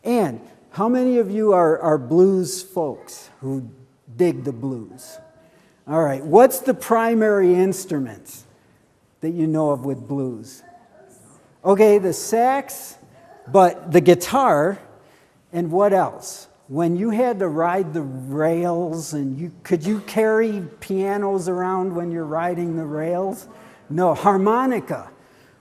And how many of you are blues folks who dig the blues? All right, what's the primary instrument that you know of with blues? Okay, the sax, but the guitar, and what else? When you had to ride the rails, and could you carry pianos around when you're riding the rails? No, harmonica.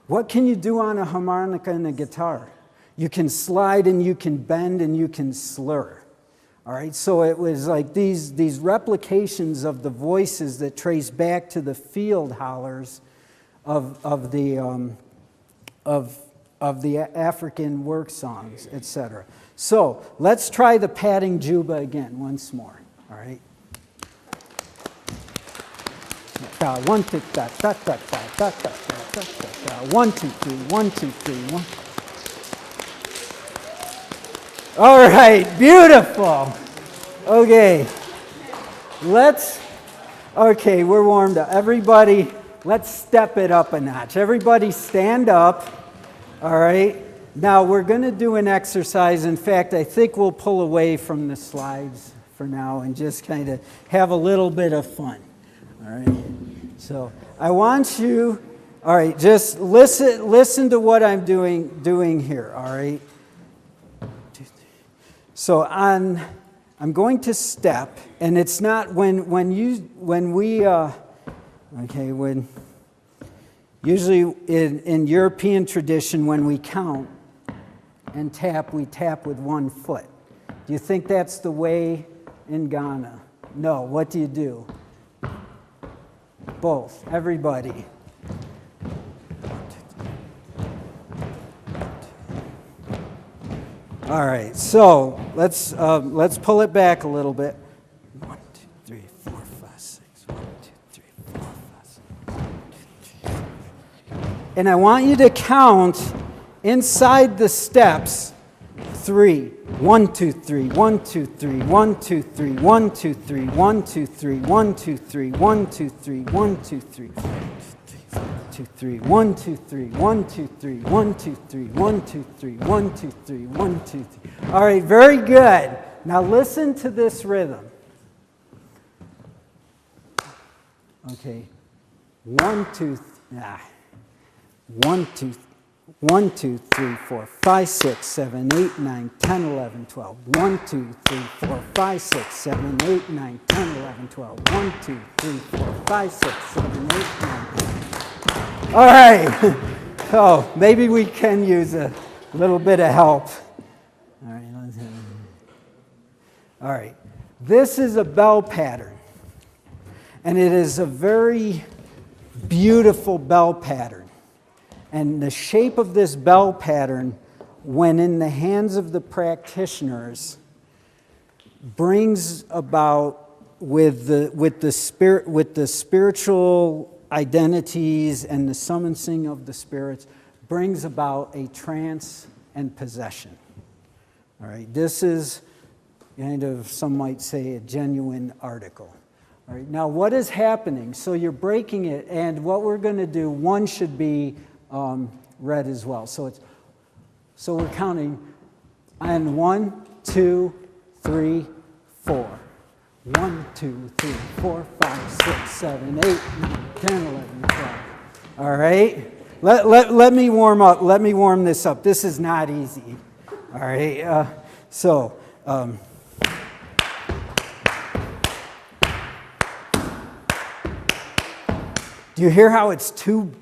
What can you do on a harmonica and a guitar? You can slide and you can bend and you can slur. All right, so it was like these replications of the voices that trace back to the field hollers of the African work songs, etc. So let's try the patting juba again once more. All right. 1 2 da da da da da da da da. 1 2 3 1 2 3 1. All right, beautiful. Okay, okay, we're warmed up. Everybody, let's step it up a notch. Everybody stand up. All right. Now we're going to do an exercise. In fact, I think we'll pull away from the slides for now and just kind of have a little bit of fun. All right. So I want you, all right, just listen to what I'm doing here. All right. So I'm going to step, and it's not when usually in European tradition, when we count and tap, we tap with one foot. Do you think that's the way in Ghana? No. What do you do? Both. Everybody. All right. So let's pull it back a little bit. 1 2 3 4 5 6. 1 2 3 4 5 6. And I want you to count inside the steps 3. 1 2 3 1 2 3 1 2 3 1 2 3 1 2 3 1 2 3 1 2 3 1 2 3 2 3 1 2 3 1 2 3 1 2 3 1 2 3 1 2 3 1 2 3. All right, very good. Now listen to this rhythm. Okay. 1 2 1 2 1 2 3 4 5 6 7 8 9 10 11 12. 1 2 3 4 5 6 7 8 9 10 11 12. 1 2 3 4 5 6 7 8 9. All right. Oh, maybe we can use a little bit of help. All right. All right. This is a bell pattern, and it is a very beautiful bell pattern. And the shape of this bell pattern, when in the hands of the practitioners, brings about with the spiritual identities and the summoning of the spirits, brings about a trance and possession. All right, this is kind of, some might say, a genuine article. All right, now what is happening? So you're breaking it, and what we're going to do, one should be read as well. So we're counting on 1, 2, 3, 4. 1, 2, 3, 4, 5, 6, 7, 8, 9, 10, 11, 12. All right? Let me warm up. Let me warm this up. This is not easy. All right? Do you hear how it's two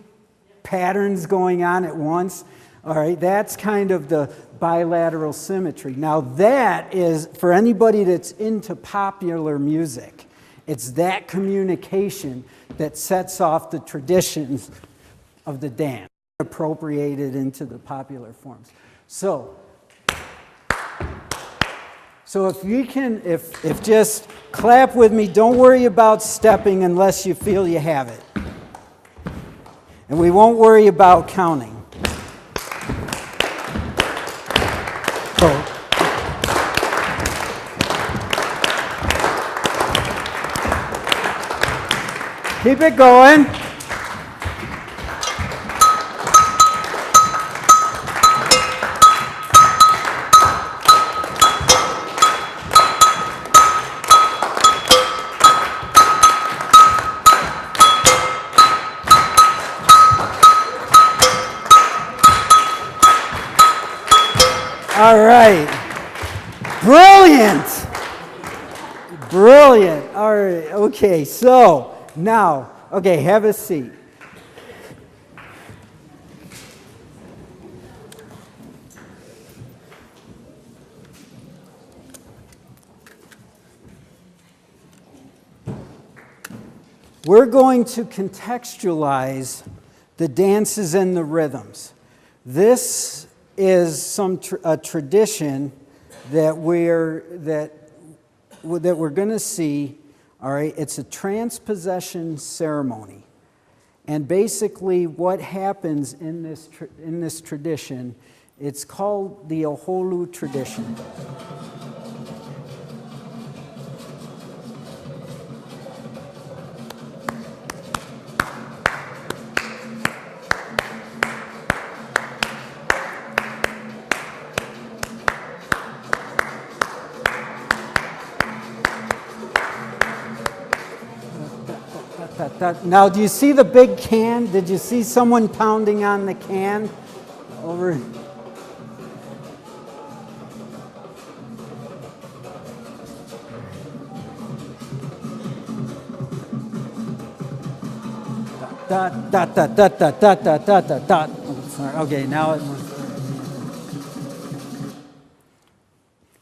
patterns going on at once? All right, that's kind of the bilateral symmetry. Now that is, for anybody that's into popular music, it's that communication that sets off the traditions of the dance, appropriated into the popular forms. So if you can, if just clap with me, don't worry about stepping unless you feel you have it. And we won't worry about counting. So, keep it going. All right. Brilliant. Brilliant. All right. Okay, so now, okay, have a seat. We're going to contextualize the dances and the rhythms. This is a tradition that we're going to see. All right, it's a transpossession ceremony, and basically, what happens in this tradition, it's called the Oholu tradition. Now, do you see the big can? Did you see someone pounding on the can over? Dot, dot, dot, dot, dot, dot, dot, dot, dot, dot. Oh, sorry. Okay, now it.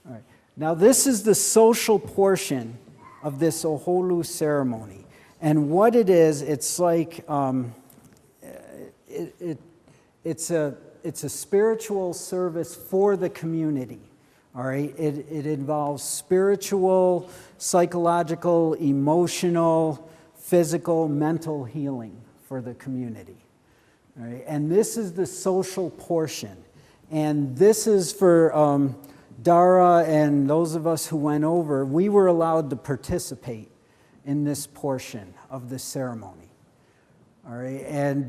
All right. Now, this is the social portion of this Oholu ceremony. And what it is, it's like it's a spiritual service for the community. All right, it involves spiritual, psychological, emotional, physical, mental healing for the community. All right, and this is the social portion, and this is for Dara and those of us who went over. We were allowed to participate in this portion of the ceremony. All right, and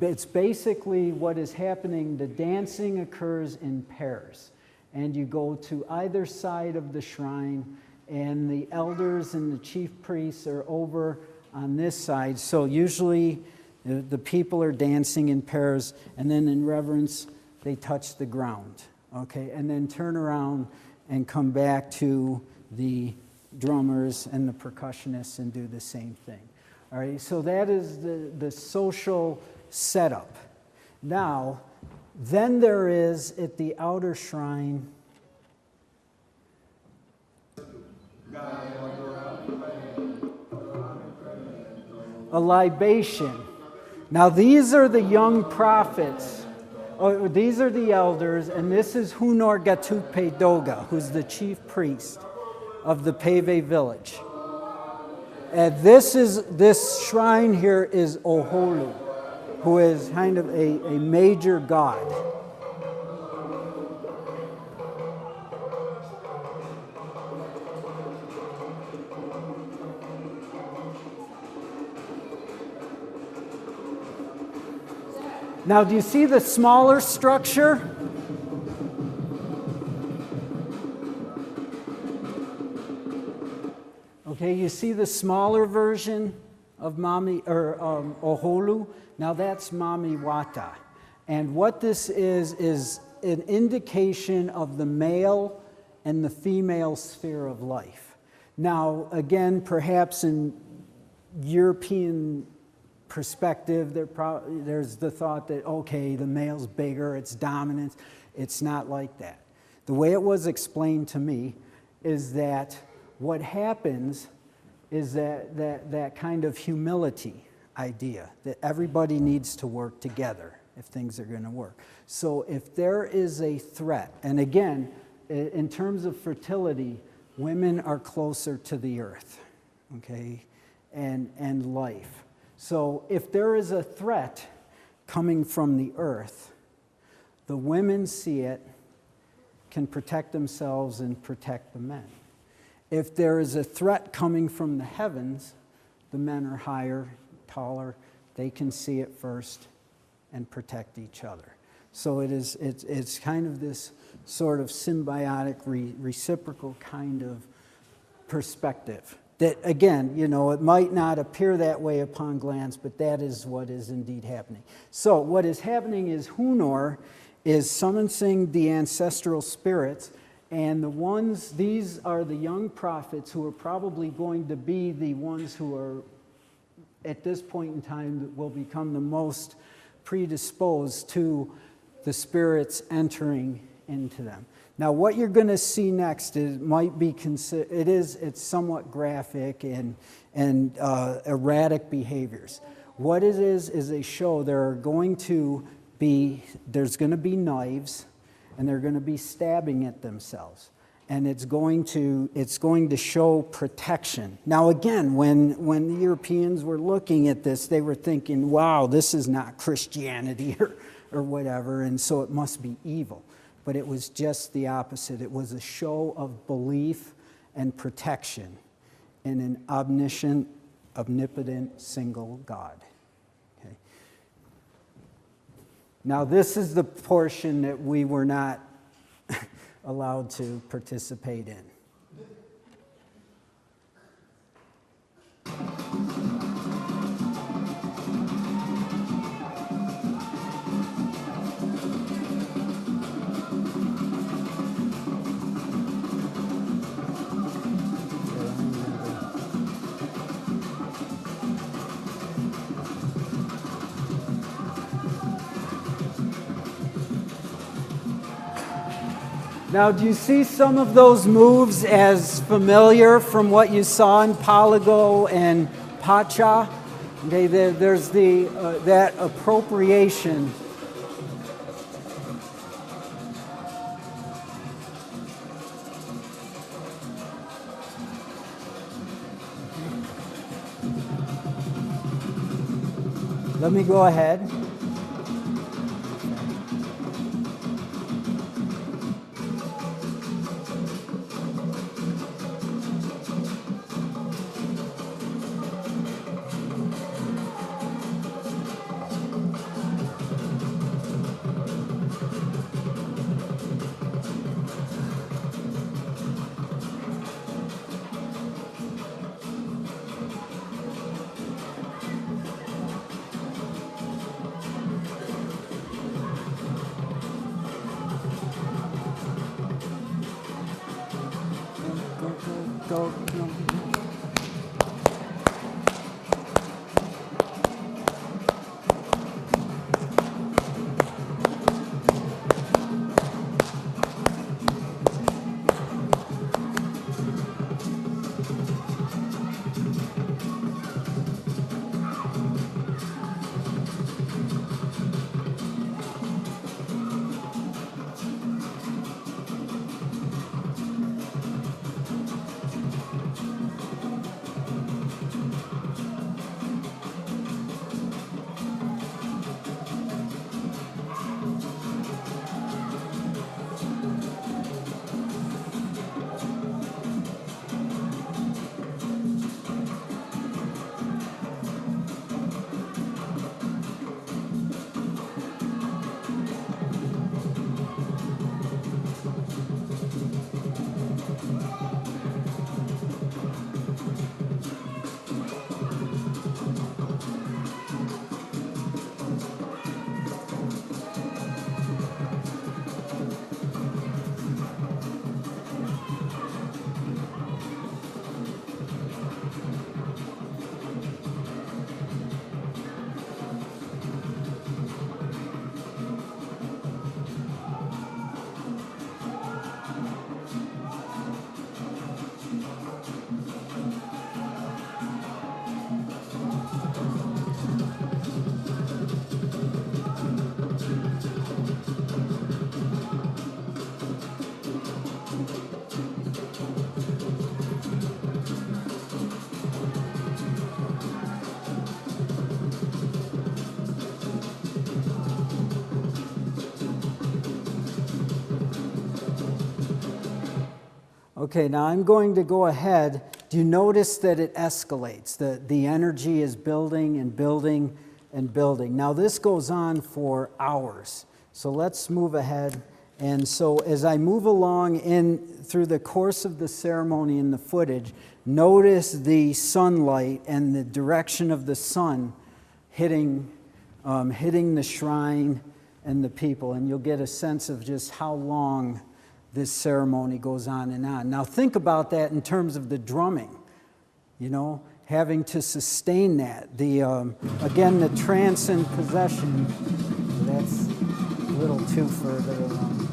it's basically what is happening. The dancing occurs in pairs, and you go to either side of the shrine, and the elders and the chief priests are over on this side. So usually the people are dancing in pairs, and then in reverence, they touch the ground, okay, and then turn around and come back to the drummers and the percussionists and do the same thing. All right, so that is the social setup. Now, then there is at the outer shrine a libation. Now, these are the young prophets. Oh, these are the elders, and this is Hunor Gatupe Doga, who's the chief priest. of the Peve village. And this shrine here is Oholu, who is kind of a major god. Now, do you see the smaller structure? Okay, you see the smaller version of Oholu? Now that's Mami Wata. And what this is an indication of the male and the female sphere of life. Now, again, perhaps in European perspective, there's the thought that, okay, the male's bigger, it's dominant. It's not like that. The way it was explained to me is that what happens is that kind of humility idea, that everybody needs to work together if things are going to work. So if there is a threat, and again, in terms of fertility, women are closer to the earth, okay, and life. So if there is a threat coming from the earth, the women see it, can protect themselves and protect the men. If there is a threat coming from the heavens, the men are higher, taller, they can see it first and protect each other. So it's kind of this sort of symbiotic, reciprocal kind of perspective. That, again, you know, it might not appear that way upon glance, but that is what is indeed happening. So what is happening is Hunor is summoning the ancestral spirits, and these are the young prophets who are probably going to be the ones who are, at this point in time, will become the most predisposed to the spirits entering into them. Now, what you're going to see next it's somewhat graphic and erratic behaviors. What it is a show. There's going to be knives, and they're going to be stabbing at themselves, and it's going to show protection. Now, again, when the Europeans were looking at this, they were thinking, "Wow, this is not Christianity or whatever," and so it must be evil. But it was just the opposite. It was a show of belief and protection in an omniscient, omnipotent, single God. Okay. Now, this is the portion that we were not allowed to participate in. Now, do you see some of those moves as familiar from what you saw in Palago and Pacha? Okay, there's that appropriation. Let me go ahead. Okay, now I'm going to go ahead. Do you notice that it escalates? The energy is building and building and building. Now this goes on for hours. So let's move ahead. And so as I move along in through the course of the ceremony in the footage, notice the sunlight and the direction of the sun hitting the shrine and the people. And you'll get a sense of just how long this ceremony goes on and on. Now think about that in terms of the drumming, having to sustain that. Again, the trance and possession, that's a little too further along.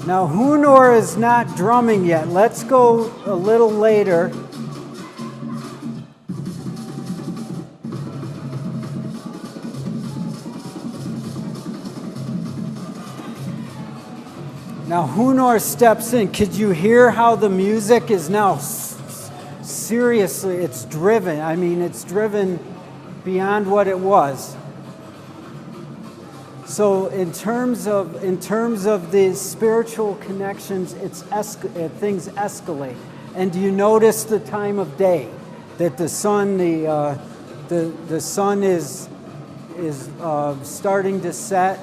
Now, Hunor is not drumming yet. Let's go a little later. Now, Hunor steps in. Could you hear how the music is now seriously, it's driven. I mean, it's driven beyond what it was. So in terms of the spiritual connections, things escalate. And do you notice the time of day? That the sun is starting to set.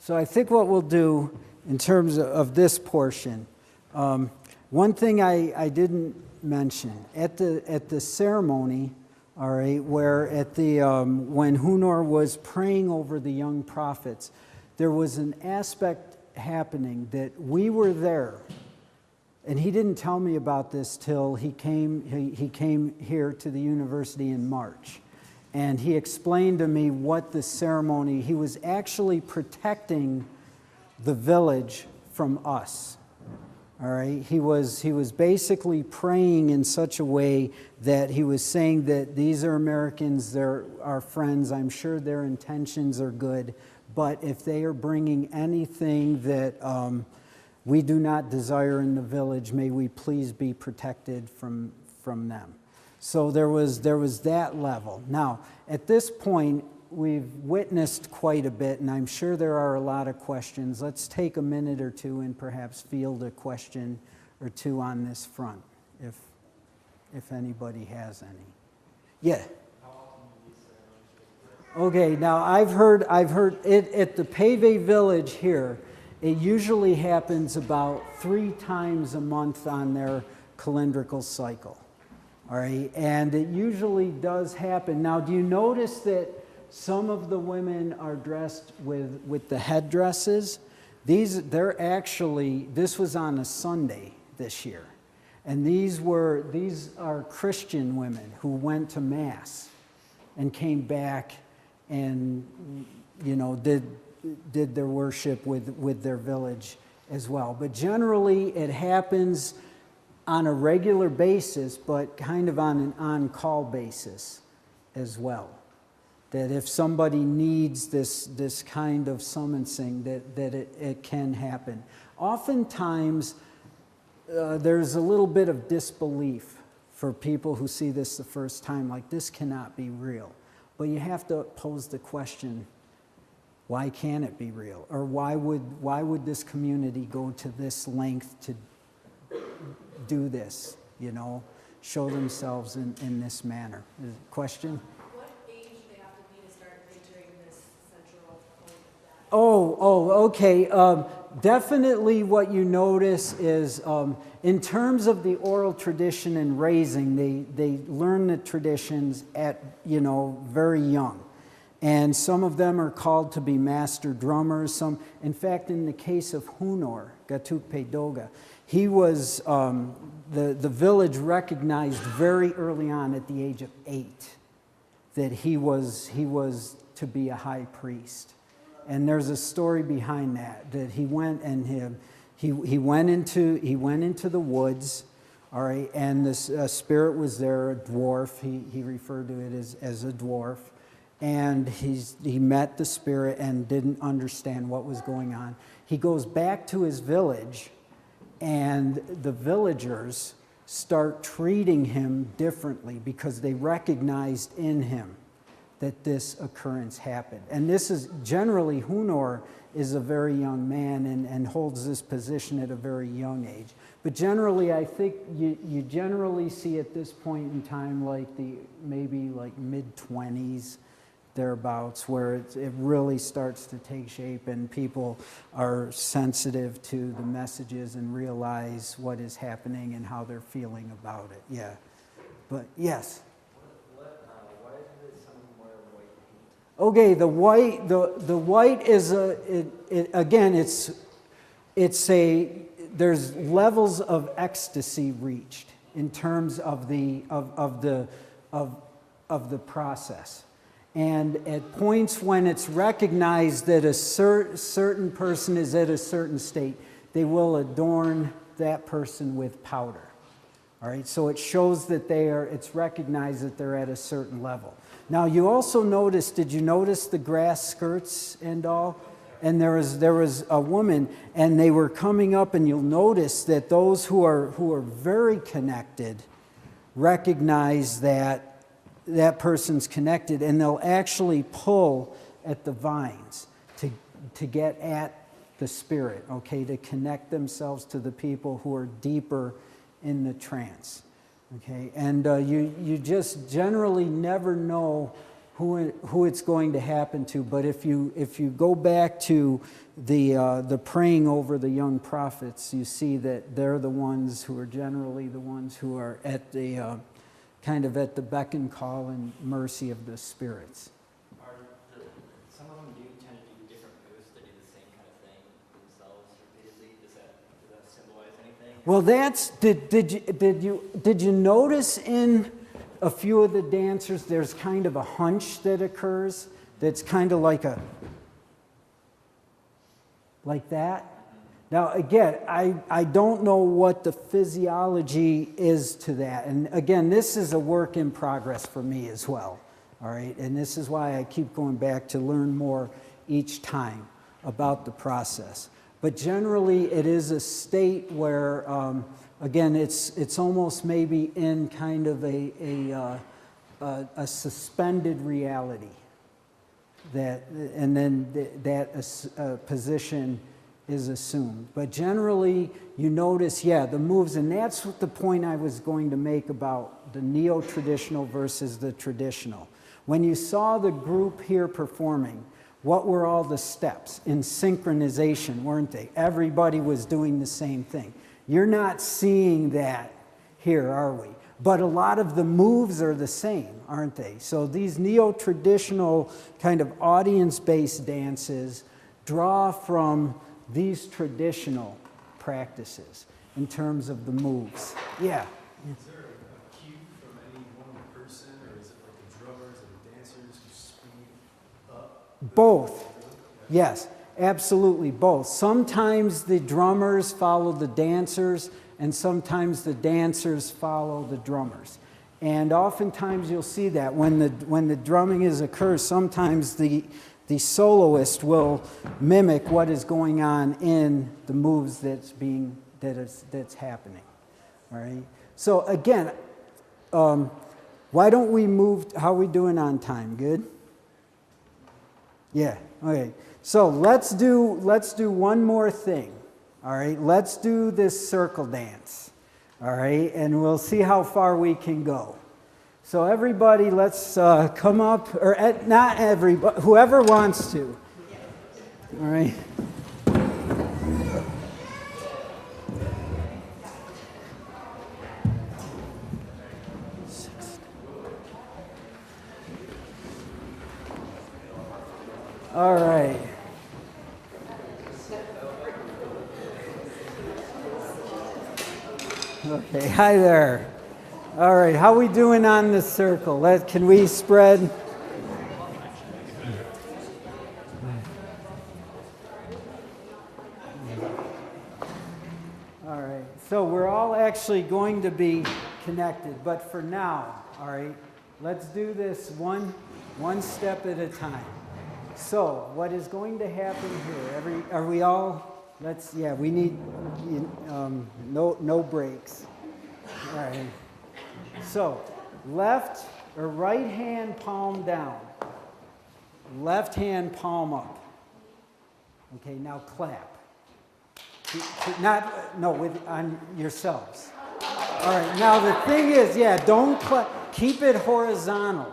So I think what we'll do in terms of this portion, one thing I didn't mention, at the ceremony, all right, where when Hunor was praying over the young prophets, there was an aspect happening that we were there, and he didn't tell me about this till he came here to the university in March. And he explained to me what the ceremony, he was actually protecting the village from us. All right, he was basically praying in such a way that he was saying that these are Americans, they're our friends, I'm sure their intentions are good, but if they are bringing anything that we do not desire in the village, may we please be protected from them. So there was that level. Now, at this point, we've witnessed quite a bit, and I'm sure there are a lot of questions. Let's take a minute or two and perhaps field a question or two on this front, if anybody has any. Yeah? How Okay, now I've heard it at the Pave village here. It usually happens about 3 times a month on their calendrical cycle. All right, and it usually does happen. Now, do you notice that some of the women are dressed with the headdresses? They're actually, this was on a Sunday this year. And these are Christian women who went to Mass and came back and, you know, did their worship with their village as well. But generally it happens on a regular basis, but kind of on an on-call basis as well. That if somebody needs this kind of summoning, that it can happen. Oftentimes, there's a little bit of disbelief for people who see this the first time, like this cannot be real. But you have to pose the question, why can it be real? Or why would this community go to this length to do this, you know, show themselves in this manner? Question? What age do they have to be to start entering this central point of that? Okay. Definitely what you notice is in terms of the oral tradition and raising, they learn the traditions at, you know, very young. And some of them are called to be master drummers. In fact, in the case of Hunor, Gatuk Pedoga, he was, the village recognized very early on at the age of 8 that he was to be a high priest. And there's a story behind that he went and he went into the woods, all right, and this spirit was there, a dwarf. He referred to it as a dwarf. And he met the spirit and didn't understand what was going on. He goes back to his village, and the villagers start treating him differently because they recognized in him that this occurrence happened. And this is generally, Hunor is a very young man and holds this position at a very young age. But generally, I think you generally see at this point in time maybe mid-20s, thereabouts, where it really starts to take shape and people are sensitive to the messages and realize what is happening and how they're feeling about it. Yeah. But yes. Why is it some wear white paint? Okay, the white is there's levels of ecstasy reached in terms of the process. And at points when it's recognized that a certain person is at a certain state, they will adorn that person with powder. All right, so it shows that it's recognized that they're at a certain level. Now, you also did you notice the grass skirts and all? And there was a woman, and they were coming up, and you'll notice that those who are very connected recognize that person's connected, and they'll actually pull at the vines to get at the spirit, okay, to connect themselves to the people who are deeper in the trance, okay? And you just generally never know who it's going to happen to, but if you go back to the praying over the young prophets, you see that they're the ones who are generally the ones who are at the kind of at the beck and call and mercy of the spirits. Some of them do tend to do different moves that do the same kind of thing themselves repeatedly. Does that symbolize anything? Well, did you notice in a few of the dancers there's kind of a hunch that occurs that's kind of like that? Now, again, I don't know what the physiology is to that. And again, this is a work in progress for me as well, all right? And this is why I keep going back to learn more each time about the process. But generally, it is a state where, again, it's almost maybe in kind of a suspended reality. And then that position is assumed. But generally, you notice, the moves, and that's what the point I was going to make about the neo-traditional versus the traditional. When you saw the group here performing, what were all the steps? In synchronization, weren't they? Everybody was doing the same thing. You're not seeing that here, are we? But a lot of the moves are the same, aren't they? So these neo-traditional kind of audience-based dances draw from these traditional practices in terms of the moves. Yeah. Is there a cue from any one person, or is it like the drummers and the dancers who speed up? Both. Yes, absolutely both. Sometimes the drummers follow the dancers, and sometimes the dancers follow the drummers. And oftentimes you'll see that when the drumming occurs, sometimes the soloist will mimic what is going on in the moves that's happening. All right. So again, why don't we move? How are we doing on time? Good. Yeah. Okay. So let's do one more thing. All right. Let's do this circle dance. All right, and we'll see how far we can go. So everybody, let's come up, or not everybody, whoever wants to. All right. All right. Okay, hi there. All right, how we doing on the circle? Can we spread? All right, so we're all actually going to be connected, but for now, all right, let's do this one step at a time. So what is going to happen here? Are we all? We need no breaks. All right. So left or right hand palm down. Left hand palm up. Okay, now clap. On yourselves. All right, now the thing is, don't clap. Keep it horizontal.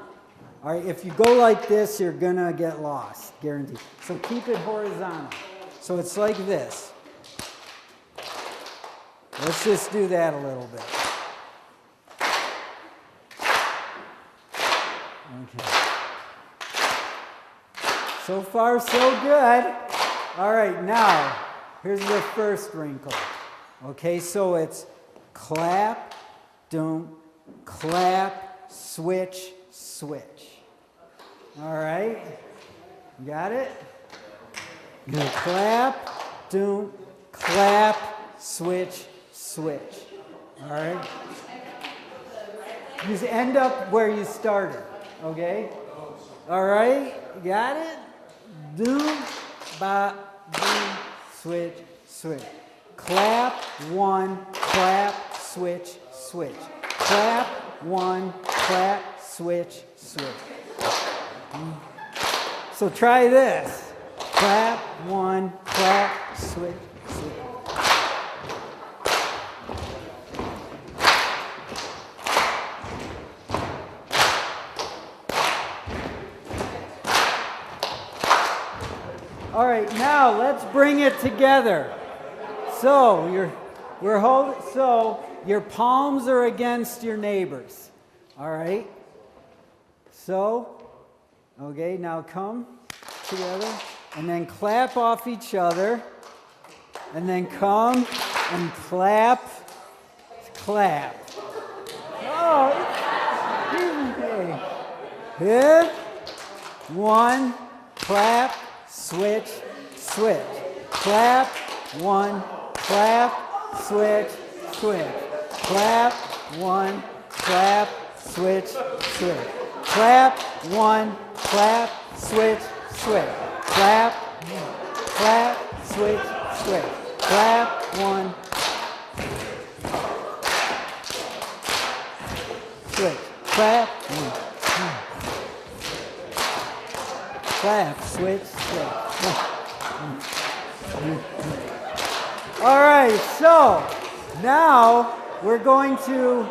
All right, if you go like this, you're gonna get lost, guaranteed. So keep it horizontal. So it's like this. Let's just do that a little bit. Okay. So far, so good. All right, now, here's the first wrinkle. Okay, so it's clap, don't, clap, switch, switch. All right, got it? Good. Clap, don't, clap, switch, switch. All right? You end up where you started, okay? All right, you got it? Do, ba, do, switch, switch. Clap, one, clap, switch, switch. Clap, one, clap, switch, switch. So try this. Clap, one, clap, switch, switch. All right, now let's bring it together. So your palms are against your neighbors. All right. So, okay, now come together. And then clap off each other. And then come and clap, clap. Oh, okay. Hit, one, clap, switch, switch. Clap, one, clap, switch, switch. Clap, one, clap, switch, switch. Clap, one, clap, switch, switch. Clap, clap, switch, switch. Clap, one, switch. Clap, one. Clap, switch, switch. All right, so now we're going to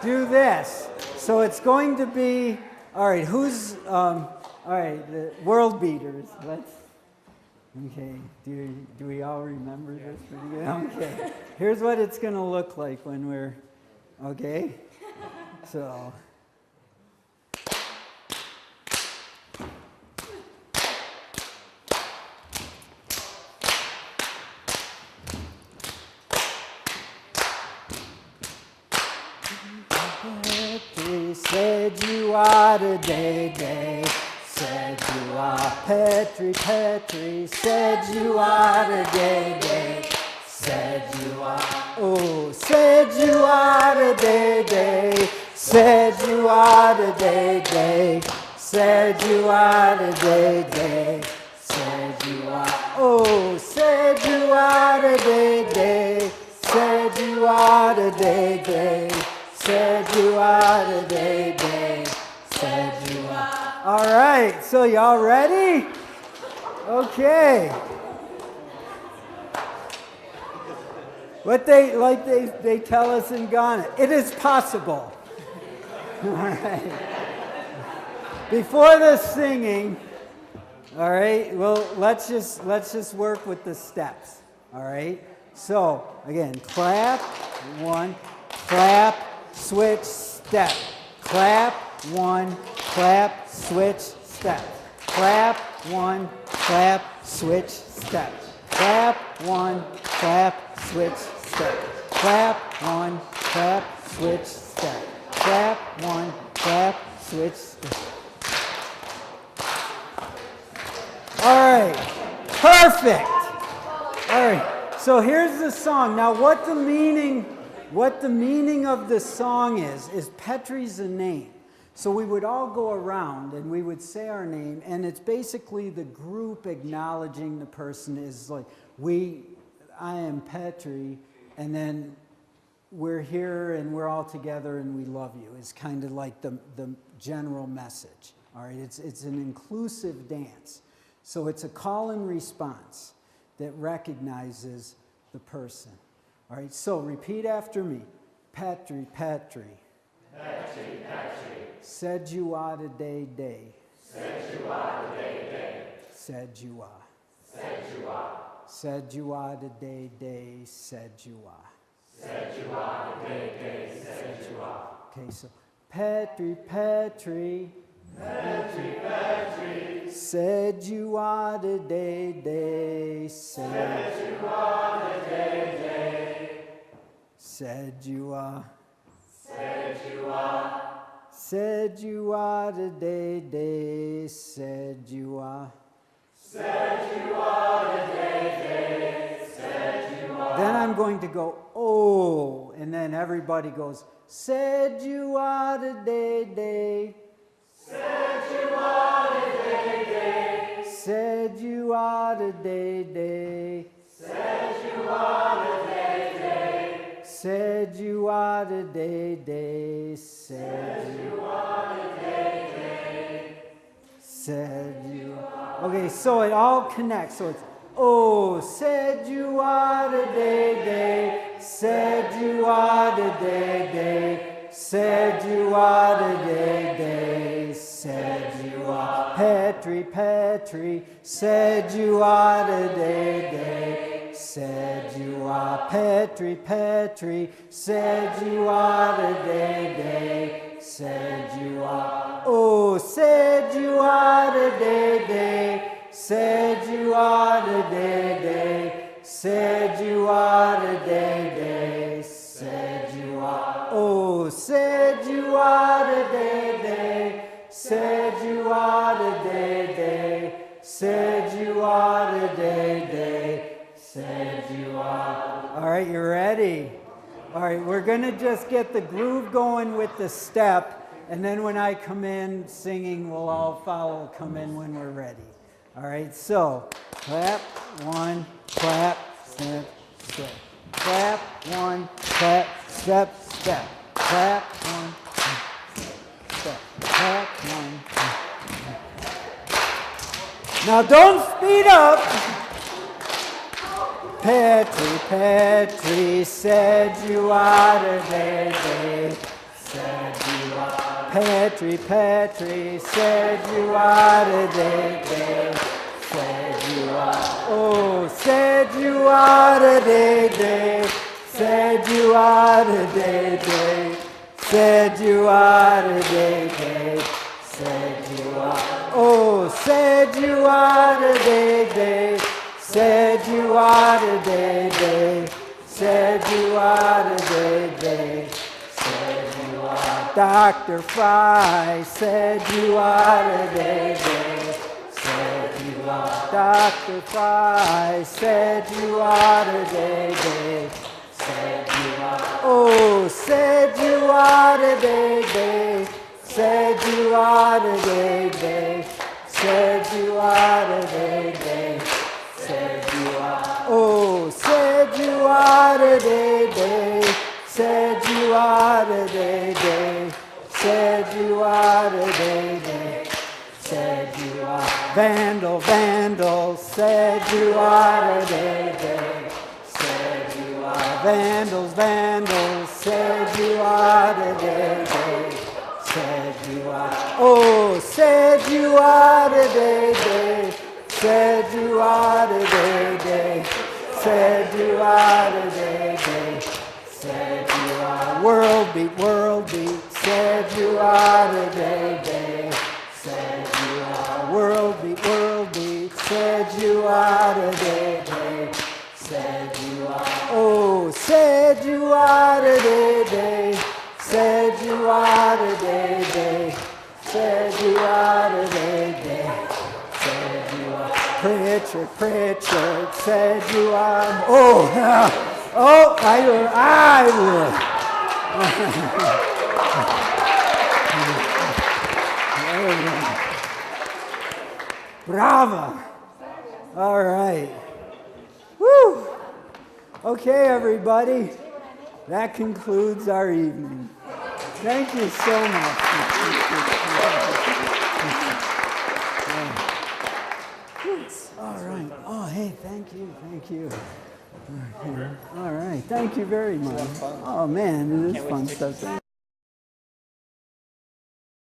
do this. So it's going to be All right, all right, the world beaters. Okay, do we all remember this pretty good? Okay, here's what it's going to look like when we're, okay? So. Petri said you are the day. Said you are Petri said you are the day. Said you are, oh, said you are the day. Said you are the day. Said you are the day. Said you are, oh, said you are the day. Said you are the day. Said you are the day. Said you are. All right, so y'all ready? Okay. What they tell us in Ghana, it is possible. All right. Before the singing, all right, well, let's just work with the steps. All right? So, again, clap, one, clap, switch, step. Clap, one, clap, switch, step. Clap, one, clap, switch, step. Clap, one, clap, switch, step. Clap, one, clap, switch, step. Clap, one, clap, switch, step. All right, perfect. All right, so here's the song. Now, what the meaning of the song is Petri's a name. So we would all go around and we would say our name, and it's basically the group acknowledging the person is like, I am Petri, and then we're here and we're all together and we love you. It's kind of like the general message. All right, it's an inclusive dance. So it's a call and response that recognizes the person. All right, so repeat after me. Petri. Said you are the day. Said you are the day. Said you are. Said you are the day. Said you are. Said you are the day. Said you are. Okay, so Petri. Said you are the day. Said you are the day. Said you are. Said you are. Said you are the day. Said you are. Said you are the day. Said you are. Then I'm going to go, oh, and then everybody goes, said you are the day. Said you are the day. Said you are the day. Said you are the day. Said you are the day. Said you are the day. Said you are. Okay, so it all connects. So it's, oh, said you are the day. Said you are the day. Said you are the day. Said you are. Petri. Said you are the day. Said you are. Petri. Said you are the day. Said you are. Oh, said you are the day. Said you are the day. Said you are the day. Said you are. Oh, said you are the day. Said you are the day. Said you are the day. Said you are. All right, you ready? All right, we're going to just get the groove going with the step, and then when I come in singing, we'll all follow, come in when we're ready. All right, so clap, one, clap, step, step. Clap, one, clap, step, step. Clap, one, step. Clap, one. Now don't speed up. Petri said you are the day. Said you are. Petri, Petri, said you are the day, day. Said you are, oh, said you are the day, day. Said you are the day, day. Said you are the day, day. Said you are, oh, said you are the day, day. Said you are the day, day. Said you are the day, day. Said you are. Dr. Fry said you are the day, day. Said you are. Dr. Fry said you are the day, day. Said you are. Oh, said you are the day, day. Said you are the day, day. Said you are the day, day. Said you are. Oh, said you are the day, day. Said you are the day, day. Said you are the day, day. Said you are. Vandal, Vandal, said you are the day, day. Said you are. Vandals, Vandals, said you are the day, day. Said you are. Oh, said you are the day, day. Said you are the day, day. Said you are the day, day. Said you are. World beat, said you are the day, day. Said you are. World beat, said you are the day, day. Said you are. Oh, said you are the day, day. Said you are the day, day. Said you are the day, day. Said you are. Pritchard, Pritchard, said you are. Oh, oh, I would. Bravo. All right. Woo. Okay, everybody. That concludes our evening. Thank you so much. All right. Oh, hey, thank you. Thank you. All right. Thank you very much. Oh, man, it is fun stuff.